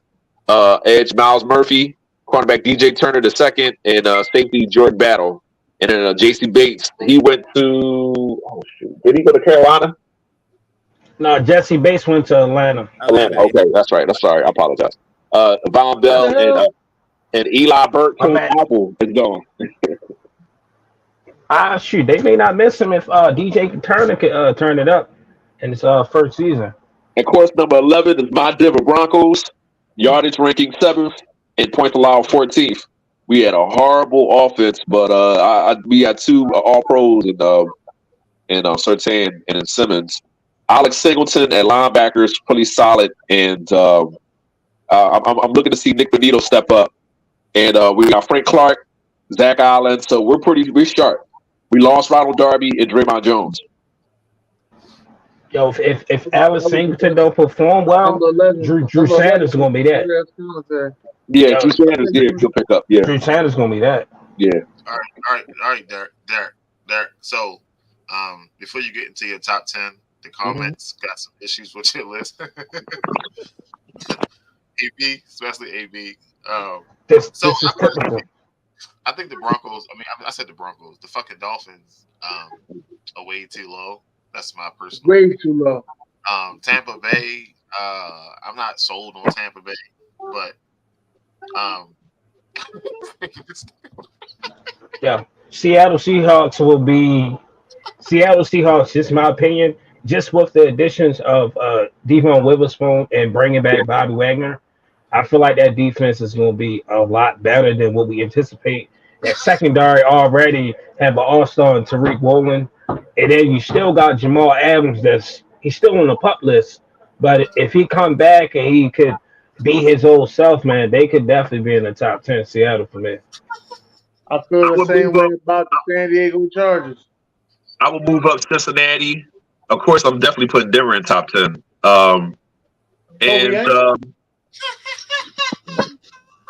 edge Miles Murphy, cornerback DJ Turner the 2nd, and safety Jordan Battle. And then J.C. Bates, he went to did he go to Carolina? No, Jesse Bates went to Atlanta. Okay, that's right. I'm sorry. I apologize. Von Bell and Eli Burke Apple is gone. Shoot, they may not miss him if DJ Turner could turn it up in his first season. And course number 11 is my Denver Broncos, yardage ranking 7th and points allowed 14th. We had a horrible offense, but we had 2 All Pros in Surtain and in Simmons. Alex Singleton at linebackers pretty solid, and I'm looking to see Nick Benito step up. And we got Frank Clark, Zach Allen, so we're sharp. We lost Ronald Darby and Draymond Jones. Yo, if Alex Singleton don't perform well, Drew Sanders is gonna be that. Yeah, Drew Sanders, he'll pick up. Yeah, Drew Sanders gonna be that. Yeah. All right, Derek. So, before you get into your top 10, the comments got some issues with your list. AB, especially AB. This is typical. I think the Broncos. I said the Broncos. The fucking Dolphins are way too low. That's my personal. Way too low. Tampa Bay. I'm not sold on Tampa Bay, but yeah, Seattle Seahawks. Just my opinion. Just with the additions of Devon Witherspoon and bringing back Bobby Wagner, I feel like that defense is going to be a lot better than what we anticipate. That secondary already have an all-star in Tariq Woolen, and then you still got Jamal Adams. He's still on the pup list, but if he come back and he could be his old self, man, they could definitely be in the top 10. Seattle for me. I feel the same way about the San Diego Chargers. I will move up Cincinnati. Of course, I'm definitely putting Denver in top 10.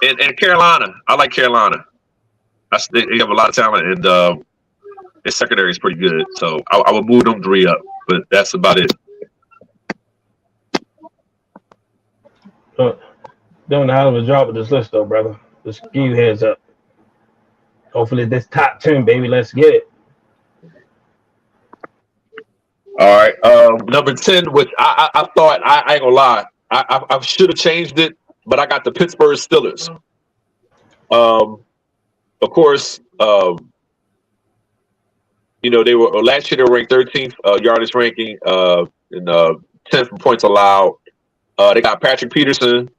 And Carolina. I like Carolina. They have a lot of talent, and their secondary is pretty good. So I would move them 3 up, but that's about it. Doing a hell of a job with this list, though, brother. Just give you heads up. Hopefully, this top 10, baby. Let's get it. All right. Number 10, which I thought, I ain't gonna lie, I should have changed it, but I got the Pittsburgh Steelers. Of course, they were last year they were ranked 13th yardage ranking and 10th in points allowed. They got Patrick Peterson,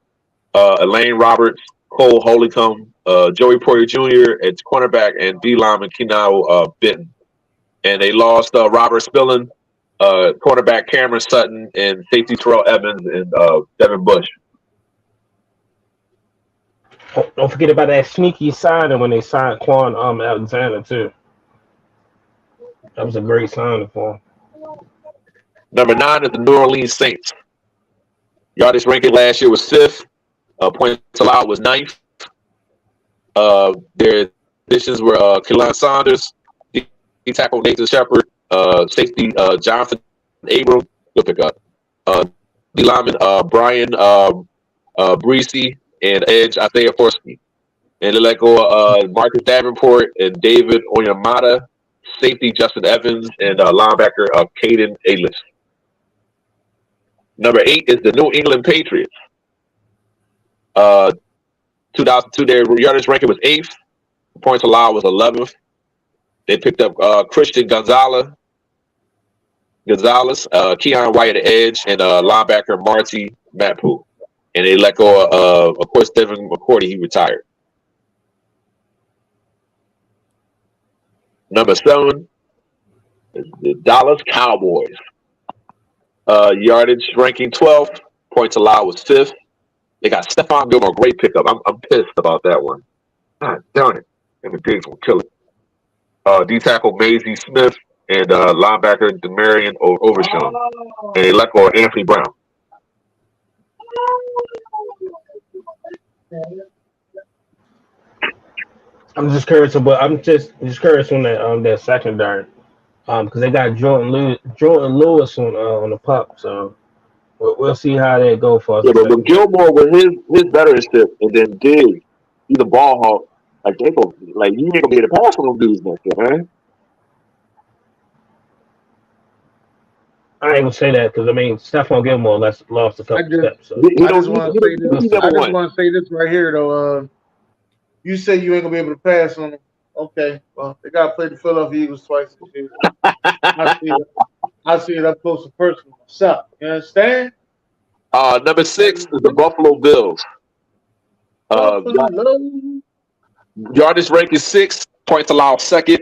Elaine Roberts, Cole Holcomb, Joey Porter Jr. at cornerback, and D lineman Kenao Benton. And they lost Robert Spillane, cornerback Cameron Sutton, and safety Terrell Evans and Devin Bush. Don't forget about that sneaky signing when they signed Quan Alexander too. That was a great signing for him. Number 9 is the New Orleans Saints. Yardage ranking last year was 5th. Points allowed was 9th. Their additions were Keelan Saunders, D tackle Nathan Shepard, safety Jonathan Abram, go pick up. D lineman Brian Breesy, and edge Isaiah Forsky. And they let go Marcus Davenport and David Onyemata, safety Justin Evans, and linebacker Caden Aylis. Number 8 is the New England Patriots. 2002, their yardage ranking was 8th. Points allowed was 11th. They picked up Christian Gonzalez, Keon White at the edge, and linebacker Marty Matpoo. And they let go of course, Devin McCourty. He retired. Number 7 is the Dallas Cowboys. Yardage ranking 12th. Points allowed was 5th. They got Stephon Gilmore, great pickup. I'm pissed about that one. God darn it. And the Diggs will kill it. D tackle Maisie Smith and linebacker Demarion Overshown. And they let go of Anthony Brown. I'm just curious about. I'm just curious on that secondary, because they got Jordan Lewis on the pup. So we'll see how they go for us. Yeah, but Gilmore with his veteranship, and then Diggs, he's a ball hawk. Like they go, like you ain't gonna be able to pass on them dudes next year, man. I ain't gonna say that because I mean Stephon Gilmore lost a couple steps. So. I just want to say this right here though. You say you ain't gonna be able to pass on them. Okay, well they gotta play the Philadelphia Eagles twice this year. I see it up close and personal myself. You understand? Number 6 is the Buffalo Bills. Yardage ranking 6th. Points allowed 2nd.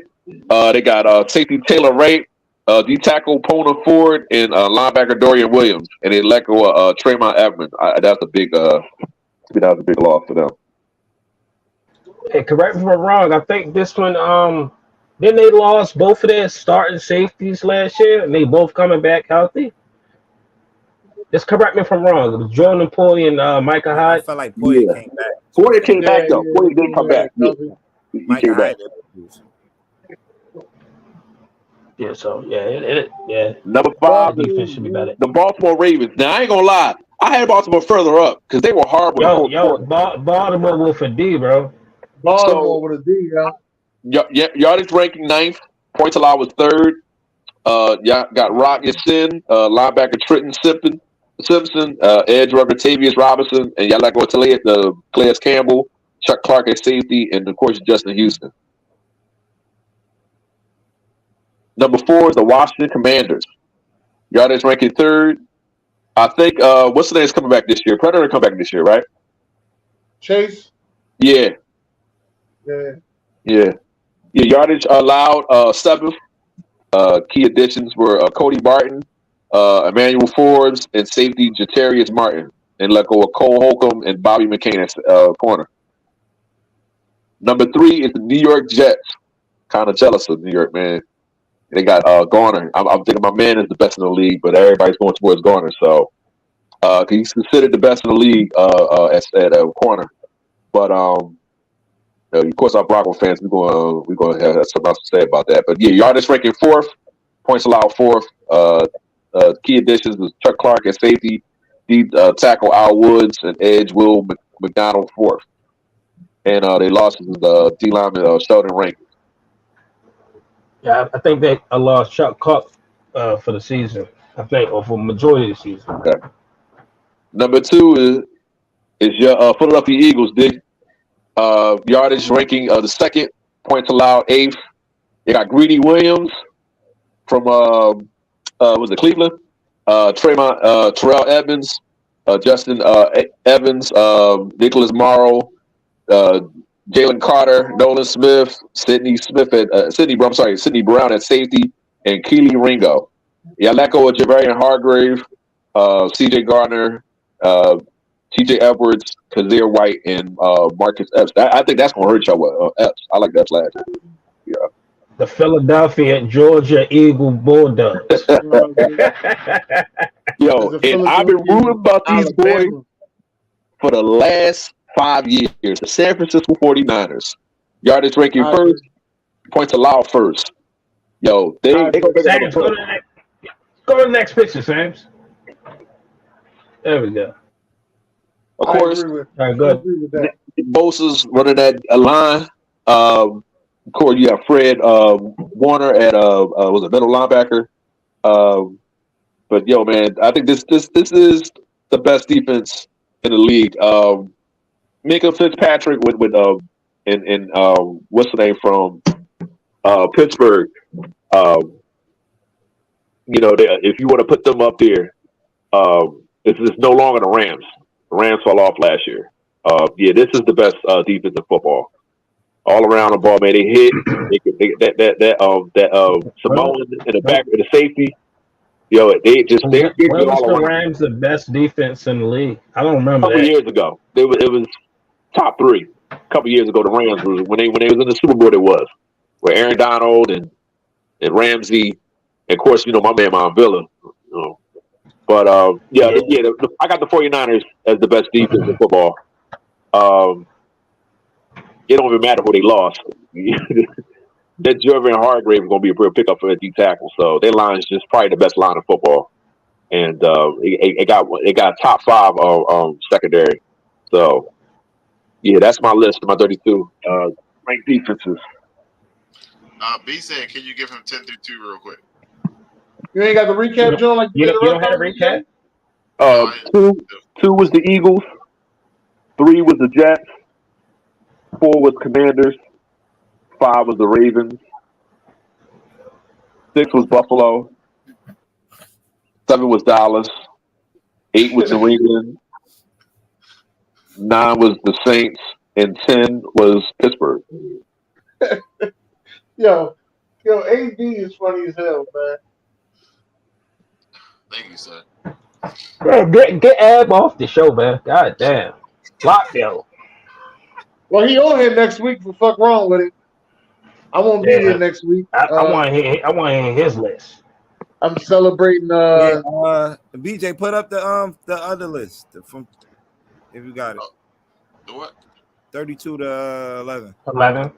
They got safety Taylor Wright, D tackle Pona Ford, and linebacker Dorian Williams. And they let go of Tremont Edmonds. That's a big loss for them. Hey, correct me if I'm wrong. I think this one, then they lost both of their starting safeties last year, and they both coming back healthy. Just correct me if I'm wrong. It was Jordan Poyer and Micah Hyde. I felt like Poyer came back. Poyer came back though. Poyer did come back. He came back. Yeah, so yeah. Number 5, defense should be better. The Baltimore Ravens. Now I ain't gonna lie, I had Baltimore further up because they were horrible. Baltimore with a D, bro. Baltimore with a D, Yardage ranking 9th. Points allowed was 3rd. Got Rock Sin, linebacker Trenton Simpson, edge rusher Tavius Robinson, and y'all like Calais Campbell, Chuck Clark at safety, and of course Justin Houston. Number 4 is the Washington Commanders. Yardage ranking 3rd. I think what's the name's coming back this year? Predator come back this year, right? Chase. Yeah. Yardage allowed 7th. Key additions were Cody Barton, Emmanuel Forbes, and safety Jatarius Martin, and let go of Cole Holcomb and Bobby McCain at corner. Number 3 is the New York Jets. Kind of jealous of New York, man. They got Garner. I'm thinking my man is the best in the league, but everybody's going towards Garner. So he's considered the best in the league at corner. But of course, our Bronco fans, we're going to have something else to say about that. But yeah, yardage ranking 4th, points allowed 4th. Key additions was Chuck Clark at safety, D tackle Al Woods, and edge Will McDonald 4th. And they lost D lineman Sheldon Rankin. Yeah, I think they lost Chuck Clark for the season. I think, or for majority of the season. Okay. Number 2 is your Philadelphia Eagles, Dick. Yardage ranking the 2nd, points allowed 8th. They got Greedy Williams from was it Cleveland? Terrell Edmonds, Justin Evans, Nicholas Morrow, Jalen Carter, Nolan Smith, Sidney Brown at safety, and Keely Ringo. Yaleko Javarian Hargrave, C.J. Gardner, T.J. Edwards, Kazir White, and Marcus Epps. I think that's going to hurt y'all. Epps. I like that last. Yeah. The Philadelphia Georgia Eagle Bulldogs. Yo, and I've been rooting about these boys for the last 5 years. The San Francisco 49ers. Yardage ranking 1st, points allowed 1st. Yo, they go to the next picture, Sams. There we go. Of course, Bosa's running that line. Of course, you have Fred Warner at was a middle linebacker. But yo, man, I think this is the best defense in the league. Minka Fitzpatrick with and what's the name from Pittsburgh. If you want to put them up there, this is no longer the Rams. The Rams fell off last year. This is the best defense in football. All around the ball, man. They hit. Samoan in the back of the safety. They just When all was the around. Rams the best defense in the league? I don't A remember couple that. years ago, it was top 3. A couple years ago, the Rams was when they was in the Super Bowl. It was where Aaron Donald and Ramsey, and of course, my man Von Villa. But I got the 49ers as the best defense in football. It don't even matter who they lost. That Jervin Hargrave is going to be a real pickup for a D tackle. So their line is just probably the best line in football, and it got top 5 secondary. So that's my list of my 32 ranked defenses. B said, can you give him 10 through 2 real quick? You ain't got the recap, John? Like You don't have a recap? 2 was the Eagles. 3 was the Jets. 4 was Commanders. 5 was the Ravens. 6 was Buffalo. 7 was Dallas. 8 was New England. 9 was the Saints. And 10 was Pittsburgh. Yo, AD is funny as hell, man. Thank you, sir. Yeah, get Ab off the show, man. God damn. Lockdown. Well, he on here next week for fuck wrong with it. I won't be here next week. I want to hear his list. I'm celebrating. BJ, put up the other list from if you got it. The what? 32 to 11. 11.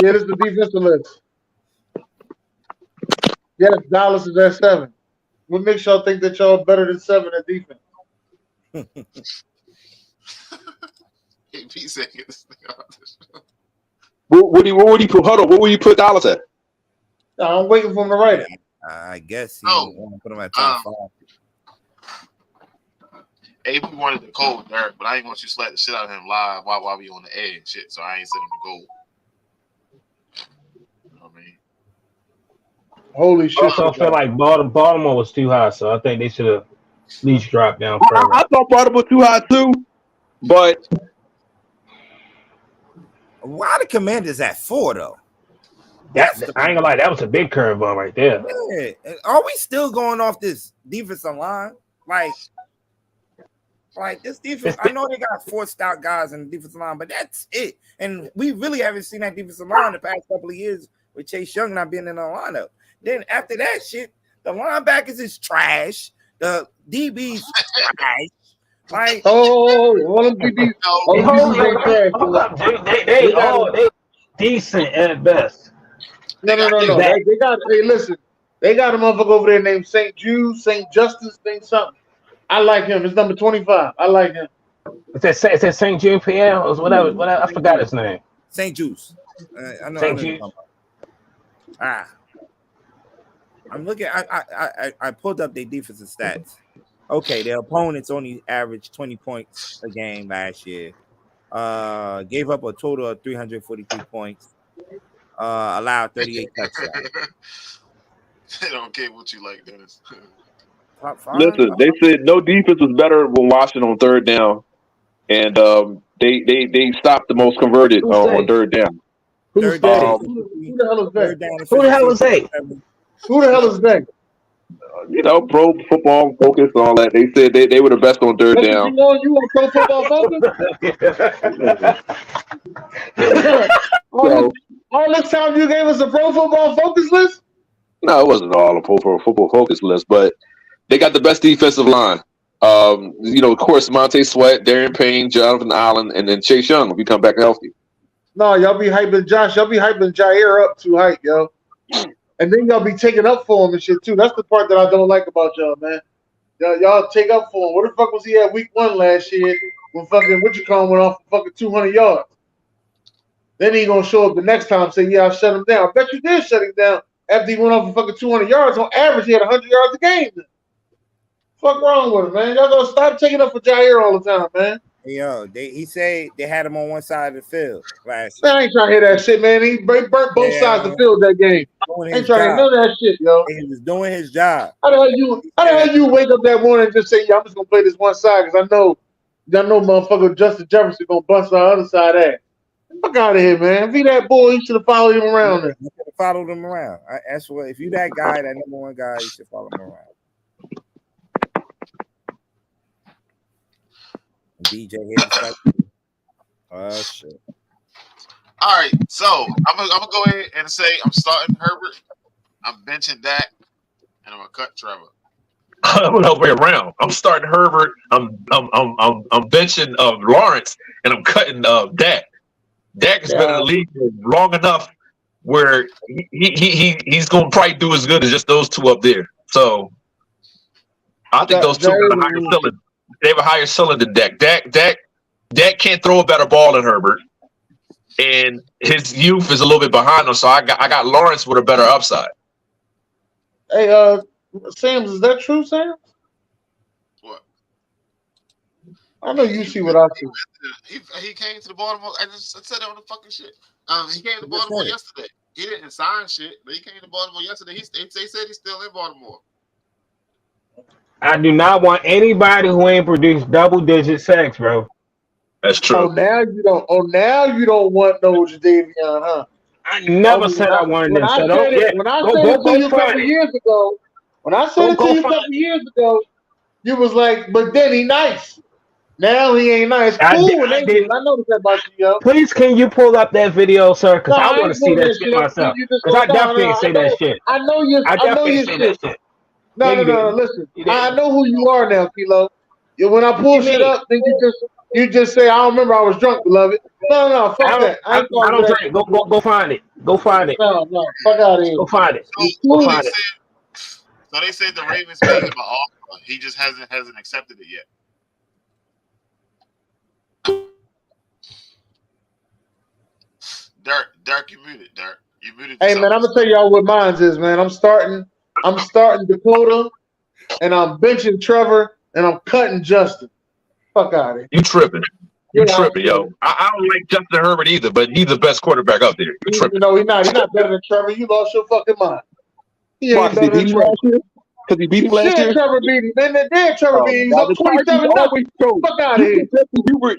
Yeah, this is the defensive list. Yes, Dallas is at 7. What makes y'all think that y'all better than 7 at defense? B said, get this thing out of this show. What would you put? Hold on. What would you put Dallas at? No, I'm waiting for him to write it. I guess he want to put him at top 5. AP wanted the cold, Derek, but I ain't want you to slap the shit out of him live while we on the air and shit, so I ain't sending him the gold. You know what I mean? Holy shit. I also feel like Baltimore was too high, so I think they should have at least dropped down further. I thought Baltimore too high too, but why the Commanders at 4 though? I ain't gonna lie, that was a big curveball right there. Yeah. Are we still going off this defensive line? Like this defense, I know they got 4 stout guys in the defensive line, but that's it. And we really haven't seen that defensive line the past couple of years with Chase Young not being in the lineup. Then after that shit, the linebackers is trash. The DB's trash. Like, all them DBs. They all decent at best. No. They got. Hey, listen. They got a motherfucker over there named St. Jude, St. Justice, St. something. I like him. It's number 25. I like him. It's that St. Jude PM or whatever. I forgot his name. St. Jude's. I know. St. Jude. I'm looking. I pulled up their defensive stats. Okay, their opponents only averaged 20 points a game last year. Gave up a total of 343 points. Allowed 38 touchdowns. They don't care what you like, Dennis. Listen, they said no defense was better when watching on 3rd down, and they stopped the most converted on 3rd down. Who the hell is that? Who the hell is that? Pro Football Focus and all that. They said they were the best on 3rd down. You on Pro Football Focus? All this time you gave us a Pro Football Focus list? No, it wasn't all a Pro Football Focus list, but they got the best defensive line. Of course, Monte Sweat, Darian Payne, Jonathan Allen, and then Chase Young if he come back healthy. No, y'all be hyping Josh. Y'all be hyping Jair up too hype, yo. And then y'all be taking up for him and shit too. That's the part that I don't like about y'all, man. Y'all take up for him. What the fuck was he at week 1 last year when fucking Witchcom went off for fucking 200 yards? Then he gonna show up the next time and say, yeah, I shut him down. I bet you did shut him down after he went off for fucking 200 yards. On average, he had 100 yards a game. Fuck wrong with him, man? Y'all gonna stop taking up for Jair all the time, man. Yo, he said they had him on one side of the field last Man, year. I ain't trying to hear that shit, man. He burnt both sides of the field that game. Doing Ain't his trying to hear job. none of that shit, yo. He was doing his job. How the hell you wake up that morning and just say, yeah, I'm just gonna play this one side because I know motherfucker Justin Jefferson gonna bust our other side ass. Fuck out of here, man. If he that boy, you should have followed him around there. You should have followed him around. That's what. If you that guy, that number one guy, you should follow him around. DJ hit the stuff. Oh shit. All right, so I'm gonna go ahead and say I'm starting Herbert, I'm benching Dak, and I'm gonna cut Trevor. I'm the way around. I'm starting Herbert. I'm benching Lawrence, and I'm cutting Dak. Dak has been in the league long enough where he's gonna probably do as good as just those two up there. So I think those two have a higher ceiling. They have a higher ceiling than Dak. Dak can't throw a better ball than Herbert, and his youth is a little bit behind him. So I got Lawrence with a better upside. Hey, Sam's, is that true, Sam? What? I know you see what I see. He came to the Baltimore. I said that on the fucking shit. He came to Baltimore yesterday. He didn't sign shit, but he came to Baltimore yesterday. They said he's still in Baltimore. I do not want anybody who ain't produced double-digit sacks, bro. That's true. Oh, now you don't want no Jadeveon, huh? I never said I wanted them. When I said it to you a couple years ago, you was like, but then he nice. Now he ain't nice. Cool. I noticed that about you, yo. Please, can you pull up that video, sir? Because I want to see that shit myself. Because I definitely didn't say that shit. I know you. I know your shit. No. Listen, I know who you are now, Kilo. When I pull shit up, then you just say, I don't remember. I was drunk, beloved. No. Fuck that. I don't drink. Go find it. Go find it. No. Fuck out of here. Go find it. So they said the Ravens made him an offer. He just hasn't accepted it yet. Dirk, you muted. Dirk, you muted. Hey man, I'm gonna tell y'all what mine is, man. I'm starting Dakota, and I'm benching Trevor, and I'm cutting Justin. Fuck out of here. You tripping? You tripping, yo? I don't like Justin Herbert either, but he's the best quarterback up there. You tripping? No, he's not. He's not better than Trevor. You lost your fucking mind. He ain't better than Trevor. Because he beat him last year? Trevor beat him. Then Trevor beat him. He's up 27-0. Fuck out of here.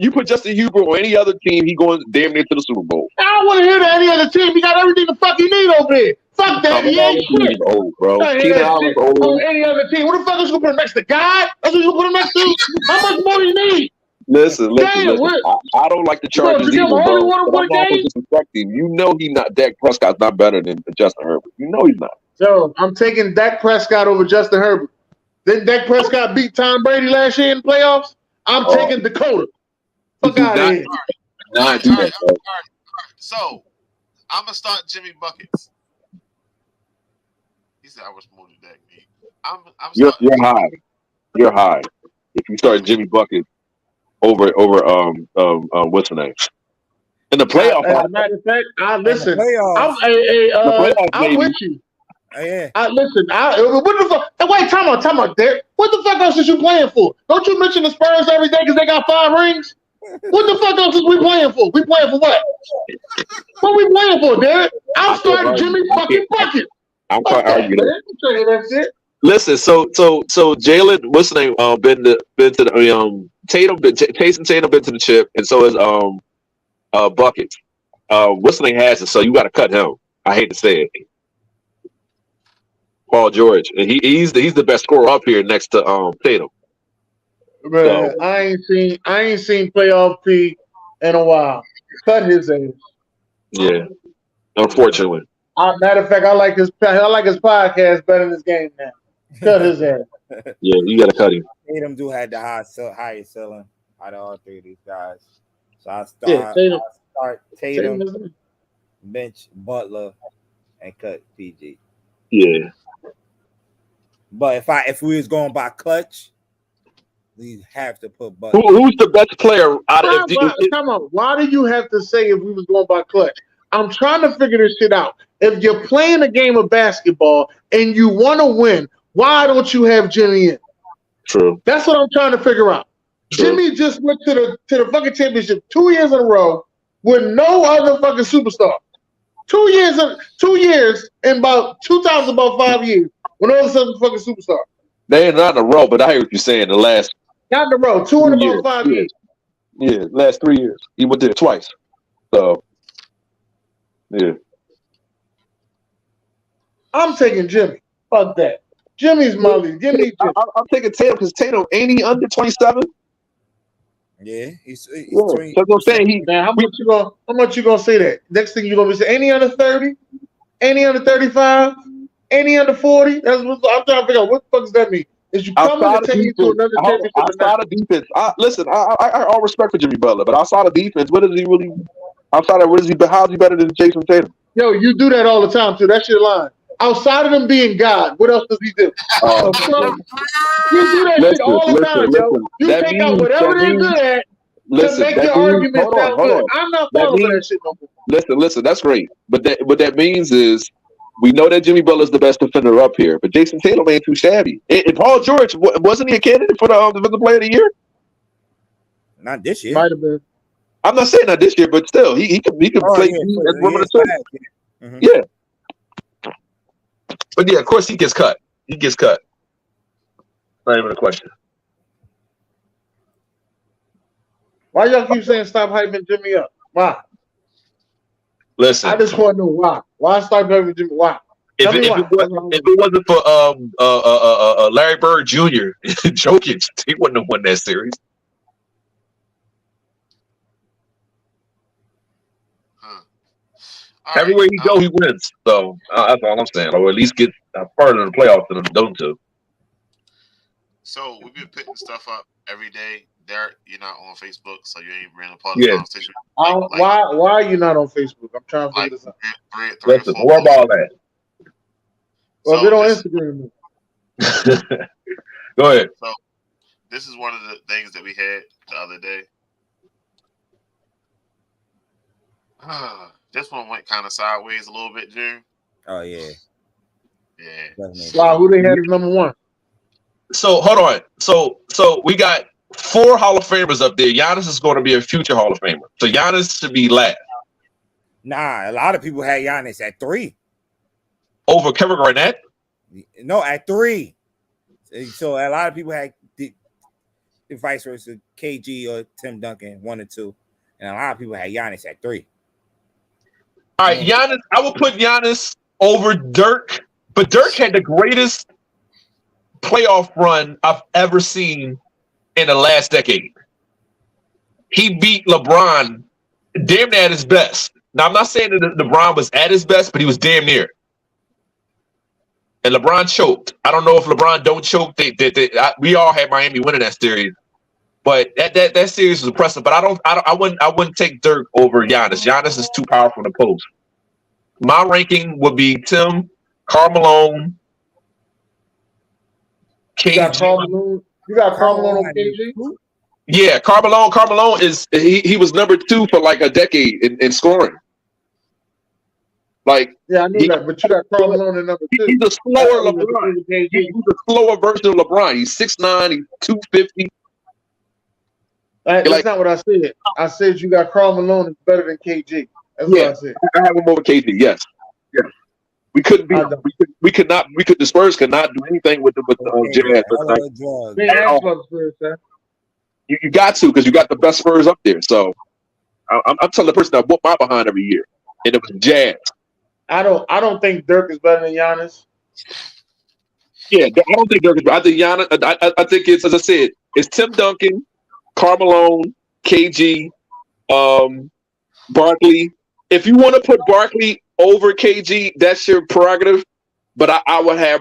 You put Justin Hubert on any other team, he going damn near to the Super Bowl. I don't want to hear that any other team. He got everything the fuck he need over there. Fuck that. He ain't shit. Old, bro. Keenan Allen's old. On any other team. What the fuck is you going to put him next to God? That's what you going to put him next to? How much more do you need? Listen. I don't like the Chargers either, bro. But I'm not disrespecting. You know he's not. Dak Prescott's not better than Justin Herbert. You know he's not. So I'm taking Dak Prescott over Justin Herbert. Didn't Dak Prescott beat Tom Brady last year in the playoffs? I'm taking Dakota. Fuck out of here. All right. So I'm gonna start Jimmy Buckets. He said I was more than Dak. You're high. You're high. If you start Jimmy Buckets over what's the name? In the playoffs. As a matter of fact, I'm with you. Yeah. Listen. What the fuck? Wait, time out, Derek. What the fuck else is you playing for? Don't you mention the Spurs every day because they got 5 rings? What the fuck else is we playing for? We playing for what? What we playing for, Derek? I'm starting Jimmy fucking Bucket. I'm quite arguing that shit. Listen, so Jalen, what's the name? Been to the Tatum, Jason Tatum been to the chip, and so is Buckets. What's the name has it? So you got to cut him. I hate to say it. Paul George, and he's the best scorer up here next to Tatum. Man, so, I ain't seen playoff P in a while. Cut his ass. Yeah, unfortunately. Matter of fact, I like his podcast better than his game now. Cut his ass. Yeah, you gotta cut him. Tatum do have the highest ceiling out of all 3 of these guys. So I start Tatum, bench Butler, and cut PG. Yeah. But if we was going by clutch, we have to put Butler. Who's the best player out of? Come on. Why do you have to say if we was going by clutch? I'm trying to figure this shit out. If you're playing a game of basketball and you want to win, why don't you have Jenny in? True. That's what I'm trying to figure out. True. Jimmy just went to the fucking championship 2 years in a row with no other fucking superstar. 2 years and about 2 times about 5 years when all of a sudden fucking superstar. They ain't not in a row, but I hear what you're saying. The last Not in a row, 2 in about years. 5 years. Yeah, last 3 years. He went there twice. So, yeah. I'm taking Jimmy. Fuck that. Jimmy's my lead. Give me Jimmy. I'm taking Tatum because Tatum ain't he under 27? Yeah, he's Yeah. That's what I'm saying. Man, how much you gonna say that? Next thing you gonna be saying, any under 30, any under 35, any under 40. That's what I'm trying to figure out. What the fuck does that mean? Is you coming to take you to another championship? Outside of defense, listen. I all respect for Jimmy Butler, but outside of defense, what is he really? Outside of how's he better than Jason Tatum? Yo, you do that all the time too. That's your line. Outside of them being God, what else does he do? You do that shit all the time, yo. You take out whatever they're good at to make your argument sound good. I'm not falling for that shit no more. Listen, that's great. But what that means is we know that Jimmy Butler's the best defender up here, but Jason Tatum ain't too shabby. And Paul George, wasn't he a candidate for the Defensive Player of the Year? Not this year. Might have been. I'm not saying not this year, but still, he could play as women of the Yeah. But yeah, of course he gets cut. Not even a question. Why y'all keep saying stop hyping Jimmy up? Why? Listen, I just want to know why. Why stop hyping Jimmy? Why? If it wasn't for Larry Bird Jr. Jokic, he wouldn't have won that series. Everywhere he go, he wins. So that's all I'm saying. Or at least get further in the playoffs than them two. So we've been putting stuff up every day. Derek, you're not on Facebook, so you ain't been a part of the conversation. Why are you not on Facebook? I'm trying to figure this out. Listen, what about that? Well, get on Instagram. Go ahead. So this is one of the things that we had the other day. This one went kind of sideways a little bit, June. Oh yeah. Wow, who they had as number one? So hold on. So we got 4 Hall of Famers up there. Giannis is going to be a future Hall of Famer. So Giannis should be last. Nah, a lot of people had Giannis at 3. Over Kevin Garnett? No, at 3. So a lot of people had the vice versa, KG or Tim Duncan, 1 or 2. And a lot of people had Giannis at 3. All right, Giannis, I would put Giannis over Dirk, but Dirk had the greatest playoff run I've ever seen in the last decade. He beat LeBron damn near at his best. Now, I'm not saying that LeBron was at his best, but he was damn near. And LeBron choked. I don't know if LeBron don't choke. We all had Miami winning that series. But that series was impressive. But I wouldn't take Dirk over Giannis. Giannis is too powerful in the post. My ranking would be Tim, Karl Malone, KG. You got Karl Malone on KG? Yeah, Karl Malone is he was number 2 for like a decade in scoring. Like I knew that, but you got Karl Malone in number 2. He's a slower LeBron. He's a slower version of LeBron. He's 6'9", he's 250. That's not what I said. I said you got Karl Malone is better than KG. That's what I said. I have him over KG. Yes. We couldn't beat him. We could not. The Spurs could not do anything with the Jazz. You got to, because you got the best Spurs up there. So I'm telling the person that whoop my behind every year, and it was Jazz. I don't think Dirk is better than Giannis. Yeah, I don't think Dirk is better. I think Giannis. I think it's, as I said, it's Tim Duncan, Karl Malone, KG, Barkley. If you want to put Barkley over KG, that's your prerogative. But I would have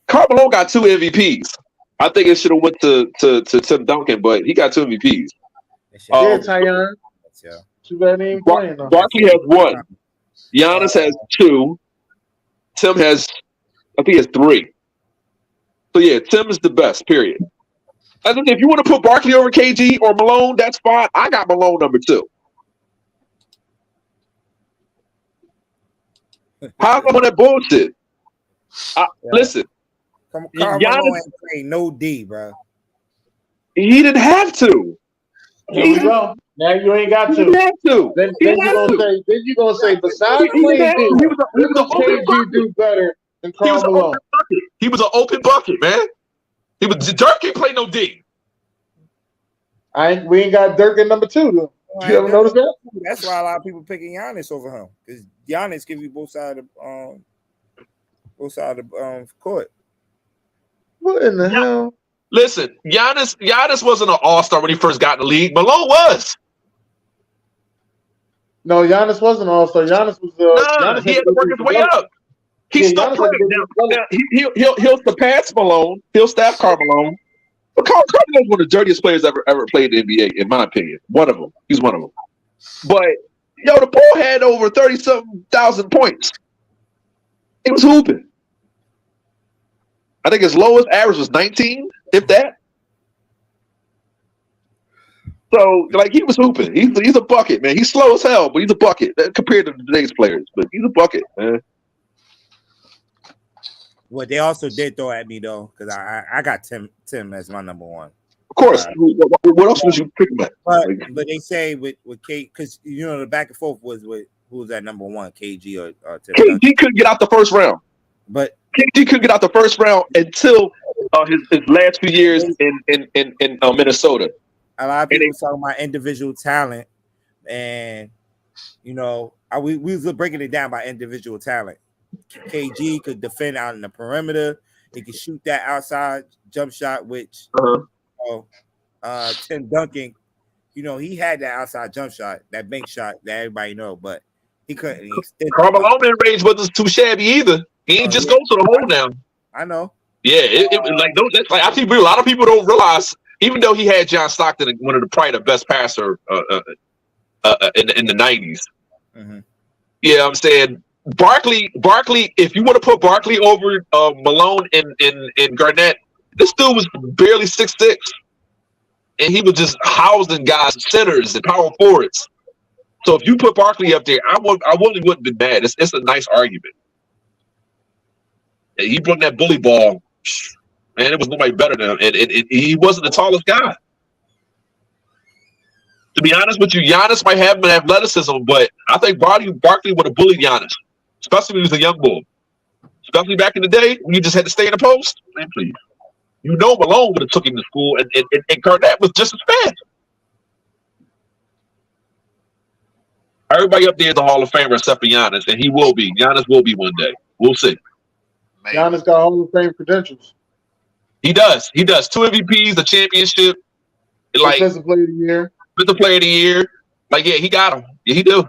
Karl Malone got 2 MVPs. I think it should have went to Tim Duncan, but he got 2 MVPs. Tyon. Too bad he ain't playing. Barkley has 1. Giannis has 2. Tim has, I think he has 3. So yeah, Tim is the best. Period. I think if you want to put Barkley over KG or Malone, that's fine. I got Malone number 2. How's on that bullshit? Listen, Carmelo Giannis, ain't played no D, bro. He didn't have to. There we go. Now you ain't got He didn't to. have to. Then He you didn't have to. gonna say besides He didn't playing have D, to. He what was does an open KG bucket. do better than He was Karl an Malone? open bucket. He was an open bucket, man. Dirk ain't play no D. We ain't got Dirk at number 2 though. You ever notice that? That's why a lot of people picking Giannis over him, because Giannis give you both sides of the court. What in the hell? Listen, Giannis wasn't an all-star when he first got in the league. Malone was. No, Giannis wasn't an all-star. Giannis was Giannis He had to work his way up. He Yeah, still Giannis played. had to go Now he'll surpass Malone. He'll staff Karl Malone. But Karl Malone's one of the dirtiest players ever played in the NBA, in my opinion. One of them. He's one of them. But the ball had over 30-something thousand points. He was hooping. I think his lowest average was 19, if that. So, he was hooping. He's a bucket, man. He's slow as hell, but he's a bucket compared to today's players. But he's a bucket, man. What they also did throw at me though, because I got Tim as my number 1. Of course. What else was you picking at? But they say with K, because the back and forth was with who was at number 1, KG or Tim Duncan. KG couldn't get out the first round. But KG couldn't get out the first round until his last few years in Minnesota. A lot of people talking about individual talent, and we was breaking it down by individual talent. KG could defend out in the perimeter. He could shoot that outside jump shot, which Tim Duncan, he had that outside jump shot, that bank shot that everybody know, but he couldn't extend. Karl Malone in range wasn't too shabby either. He ain't just go to the hole now. I know. Yeah, I think a lot of people don't realize, even though he had John Stockton, one of the best passer in the 90s. Mm-hmm. Yeah, I'm saying Barkley. If you want to put Barkley over Malone and Garnett, this dude was barely 6'6", and he was just housing guys, centers and power forwards. So if you put Barkley up there, I wouldn't been mad. It's a nice argument. And he brought that bully ball, man. It was nobody better than him, and he wasn't the tallest guy. To be honest with you, Giannis might have an athleticism, but I think Barkley would have bullied Giannis, especially when he was a young bull. Especially back in the day when you just had to stay in the post. Man, please. Malone would have took him to school, and Garnett was just as fast. Everybody up there is a Hall of Famer except for Giannis, and he will be. Giannis will be one day. We'll see. Giannis got Hall of Fame credentials. He does. 2 MVPs, a championship. Defensive Player of the Year. Defensive Player of the Year. He got him. Yeah, he do.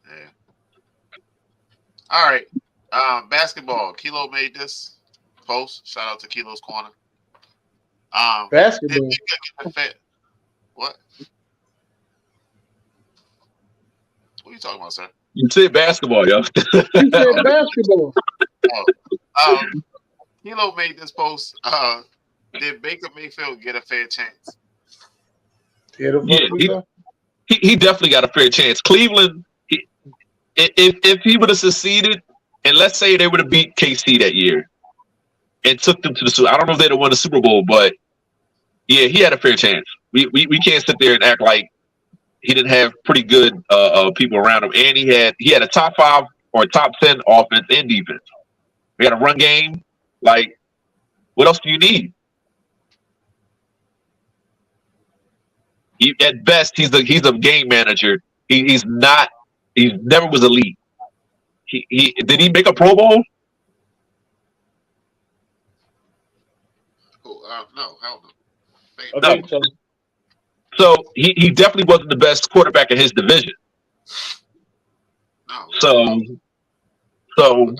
Yeah. All right. Basketball. Kilo made this post. Shout out to Kilo's Corner. Basketball. What? What are you talking about, sir? You said basketball, yo. You said basketball. Kilo made this post. Did Baker Mayfield get a fair chance? Yeah, he definitely got a fair chance. Cleveland, if he would have succeeded, and let's say they would have beat KC that year and took them to the Super Bowl. I don't know if they'd have won the Super Bowl, but yeah, he had a fair chance. We can't sit there and act like he didn't have pretty good people around him, and he had a top 5 or a top 10 offense and defense. We had a run game. What else do you need? At best, he's a game manager. He's not. He never was elite. Did he make a Pro Bowl? No, hell no. I think so. So he definitely wasn't the best quarterback in his division. No. So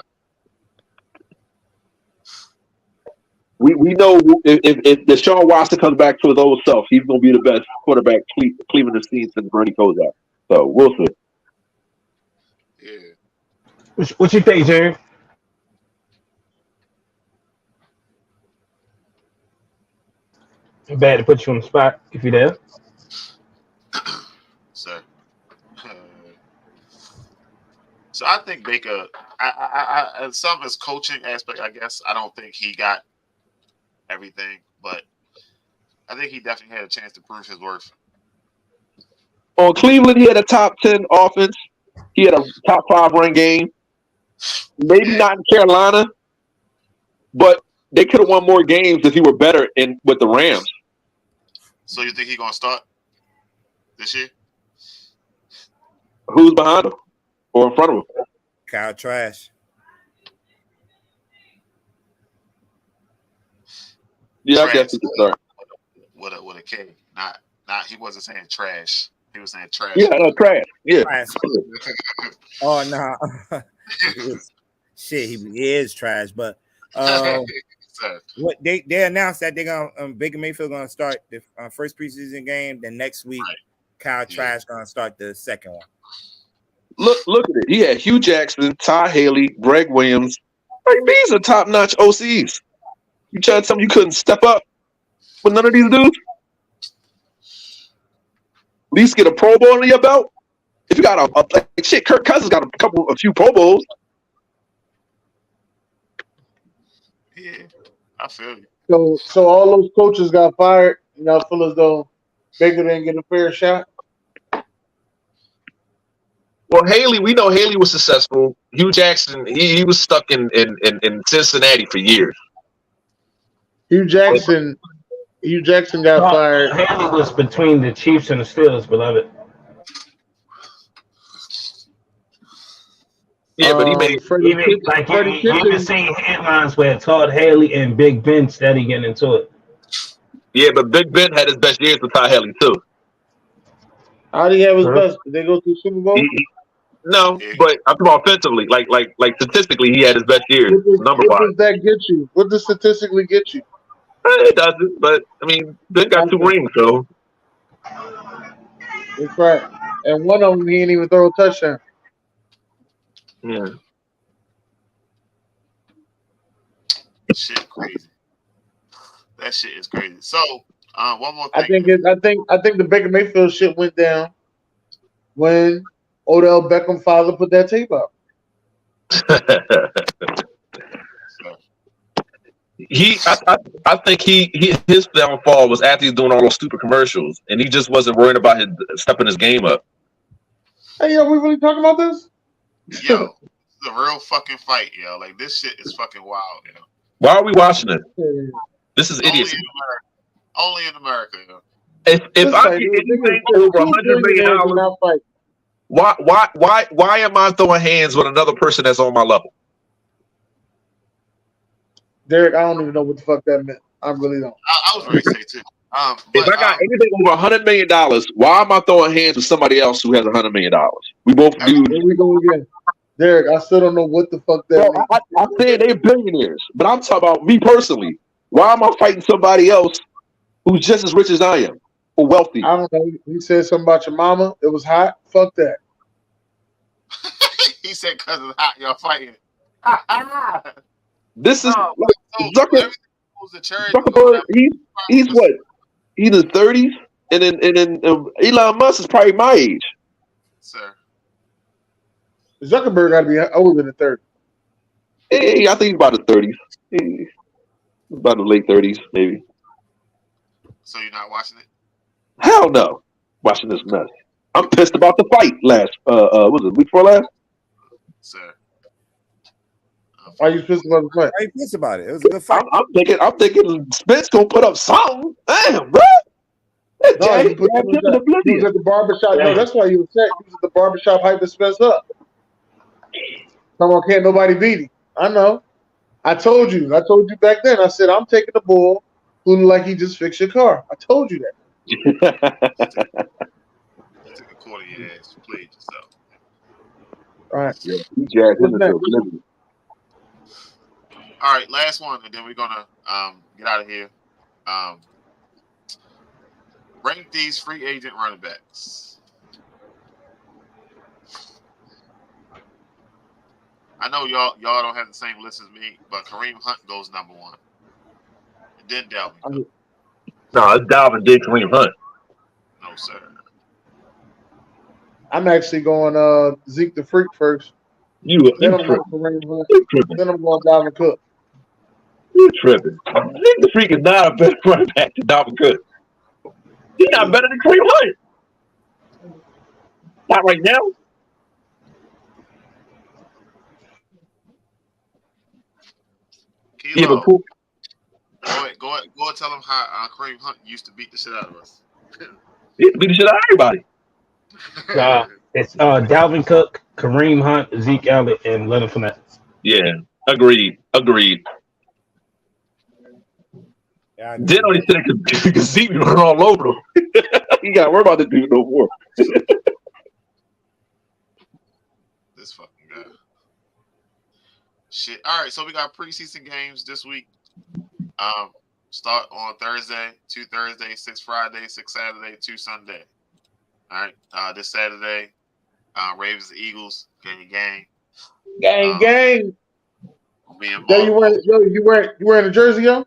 we know if Deshaun Watson comes back to his old self, he's going to be the best quarterback Cleveland has seen since Bernie Kosar. So we'll see. Yeah. What you think, Jerry? Bad to put you on the spot if you're there. Sir. So I think Baker some of his coaching aspect, I guess. I don't think he got everything, but I think he definitely had a chance to prove his worth. On Cleveland, he had a top 10 offense. He had a top 5 run game. Maybe not in Carolina, but they could have won more games if he were better with the Rams. So you think he's gonna start this year? Who's behind him or in front of him? Kyle Trash. Yeah, Trash. I guess he could start. With a K. Not he wasn't saying trash. He was saying trash. Yeah, no, Trash. Yeah. Trash. Oh no. Shit, he is trash. But what they announced that they're gonna Baker Mayfield gonna start the first preseason game. Then next week, Kyle Trash gonna start the second one. Look at it. He had Hugh Jackson, Ty Haley, Greg Williams. Like, these are top-notch OCs. You trying to tell me you couldn't step up with none of these dudes? At least get a Pro Bowl under your belt. If you got shit, Kirk Cousins got a few Pro Bowls. Yeah, I feel you. So all those coaches got fired. You know, feel as though Baker didn't get a fair shot. Well, Haley, we know Haley was successful. Hugh Jackson, he was stuck in Cincinnati for years. Hugh Jackson got fired. Haley was between the Chiefs and the Steelers, beloved. Yeah, but he made Freddie You can see headlines where Todd Haley and Big Ben steady getting into it. Yeah, but Big Ben had his best years with Ty Haley too. How did he have his best? Did they go through Super Bowl? No, but I'm talking offensively. Like statistically, he had his best years number wise. What does that get you? What does statistically get you? It doesn't, but I mean, Ben got 2 rings, so. That's right. And one of them, he didn't even throw a touchdown. Yeah. Shit, crazy. That shit is crazy. So, one more thing. I think the Baker Mayfield shit went down when Odell Beckham father put that tape up. I think his downfall was after he's doing all those stupid commercials, and he just wasn't worrying about his stepping his game up. Hey, yo, we really talking about this? Yo, it's a real fucking fight, yo. Like, this shit is fucking wild, yo. Why are we watching it? This is idiocy. Only in America, yo. If I get anything over $100 million, why am I throwing hands with another person that's on my level? Derek, I don't even know what the fuck that meant. I really don't. I was ready to say too. If I got anything over $100 million, why am I throwing hands with somebody else who has $100 million? We both do. Here we go again. Derek, I still don't know what the fuck that means. I said they're billionaires, but I'm talking about me personally. Why am I fighting somebody else who's just as rich as I am or wealthy? I don't know. You said something about your mama. It was hot. Fuck that. He said because it's hot, y'all fighting. This is Zuckerberg. He's what? He's in his 30s, and then Elon Musk is probably my age. Sir. Zuckerberg got to be older than 30. Yeah, I think he's about the 30s. About the late 30s, maybe. So you're not watching it? Hell no. Watching this mess. I'm pissed about the fight last. Was it week before last? Sir. Why are you pissed about the fight? Why are you pissed about it? It was a good fight. I'm thinking Spence gonna put up something. Damn, bro. No, he was at the barbershop. No, that's why you were saying he was at the barbershop hyping Spence up. Come on, can't nobody beat him. I know. I told you back then. I said I'm taking the bull who look like he just fixed your car. I told you that. You took a quarter of your ass. You played yourself. All right. Yeah, all right, last one, and then we're gonna get out of here. Rank these free agent running backs. I know y'all don't have the same list as me, but Kareem Hunt goes number 1. And then Dalvin. No, it's Dalvin, then Kareem Hunt. No, sir. I'm actually going Zeke the Freak first. Then I'm tripping. going Kareem Hunt. You tripping. Then I'm going Dalvin Cook. You tripping. Nigga Freak is not a better running back than Dalvin Cook. He's not better than Kareem Hunt. Not right now. Kilo, Cool. go and tell him how Kareem Hunt used to beat the shit out of us. He used to beat the shit out of everybody. It's Dalvin Cook, Kareem Hunt, Zeke Elliott, and Leonard Fournette. Yeah, agreed. Yeah, Then only said because Zeke run all over him. You got to worry about this dude no more. This fucking guy. Shit. All right, so we got preseason games this week. Start on Thursday, 2 Thursday, 6 Friday, 6 Saturday, 2 Sunday. All right. This Saturday, Ravens Eagles, gang. Gang. Me and Yo, you wearing a jersey, yo?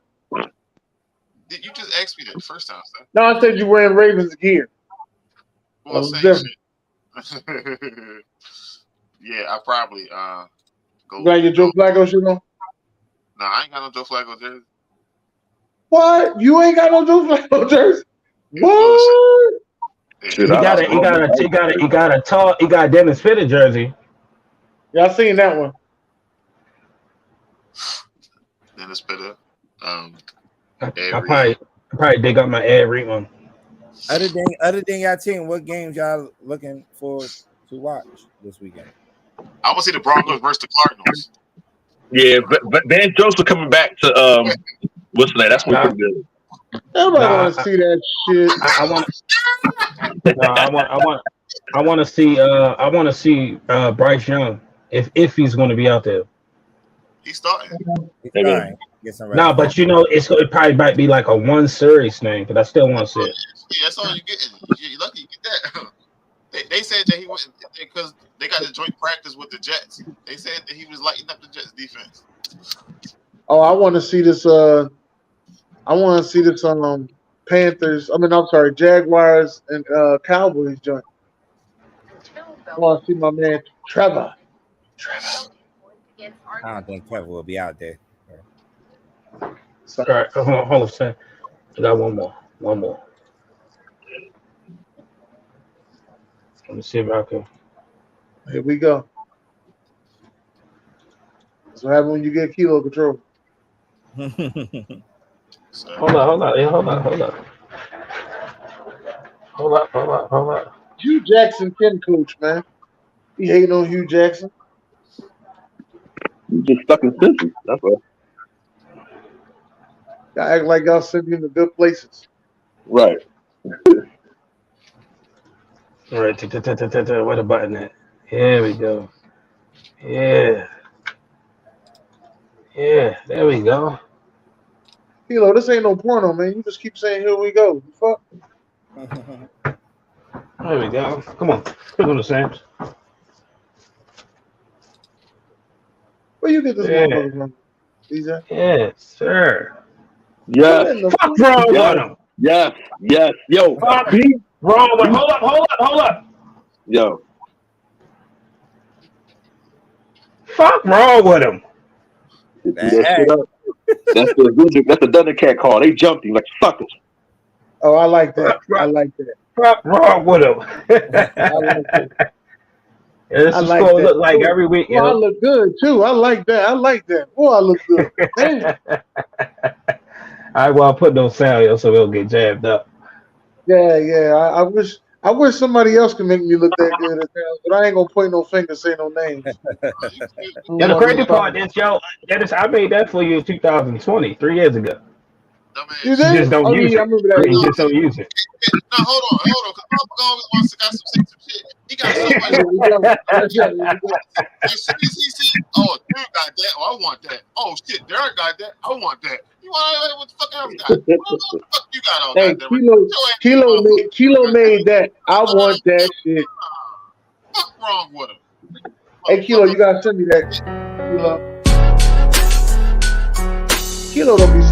You just asked me that the first time, sir. No, I said you wearing Ravens gear. Well, same shit. Yeah, I probably go. You got your Joe Flacco shit on? Nah, I ain't got no Joe Flacco jersey. What? You ain't got no Joe Flacco jersey? What? He got a Dennis Fitter jersey. Yeah, I seen that one. Dennis Fitter. I probably dig up my Ed Reed one. Other than y'all team, what games y'all looking forward to watch this weekend? I want to see the Broncos versus the Cardinals. Yeah, but Van Joseph coming back to what's the name? That's what good. Everybody want to see that shit. I want to see Bryce Young if he's going to be out there. He's starting. No, but it probably might be like a one series thing, but I still want to see it. Yeah, that's all you're getting. You're lucky you get that. They said that he went because they got a joint practice with the Jets. They said that he was lighting up the Jets defense. Oh, I want to see this. Panthers. I'm sorry, Jaguars and Cowboys joint. I want to see my man Trevor. I don't think Trevor will be out there. All right, hold on a second. I got one more. Let me see if I can. Here we go. That's what happens when you get kilo control. Hold up. Hugh Jackson can coach, man. He hating on Hugh Jackson. He's just stuck in Cincy. That's all. Y'all act like y'all send him to good places. Right. All right, where the button at? Here we go. Yeah, there we go. Kilo, this ain't no porno, man. You just keep saying, here we go. You fuck. There we go. Come on. Let's go to Sam's. Where you get this motherfucker from? DJ? Yes, sir. Yes. Fuck wrong with him. Yes. Yo. Fuck wrong with him. Hold up. Yo. Fuck wrong with him. That's the Thundercat call. They jumped him like suckers. Oh, I like that. Fuck wrong with him. I like that. Yeah, this is what it look like every week. Oh, I look good too. I like that. Oh, I look good. Damn. All right, well, I'll put no sound, so we'll get jabbed up. Yeah. I wish somebody else could make me look that good at that, but I ain't gonna point no finger, say no names. Yeah, the crazy part is, I made that for you in 2020, 3 years ago. You just don't use it. I remember that. You just don't use it. No, hold on, because motherfucker always wants to got some shit. He got so much. As soon as he see, oh, Derek got that. Oh, I want that. Oh shit, Derek got that. I want that. You want what the fuck else got? What the fuck you got all hey, that? Kilo made that. I want that shit. Fuck wrong with him? Hey, Kilo, you gotta send me that. Kilo don't be sending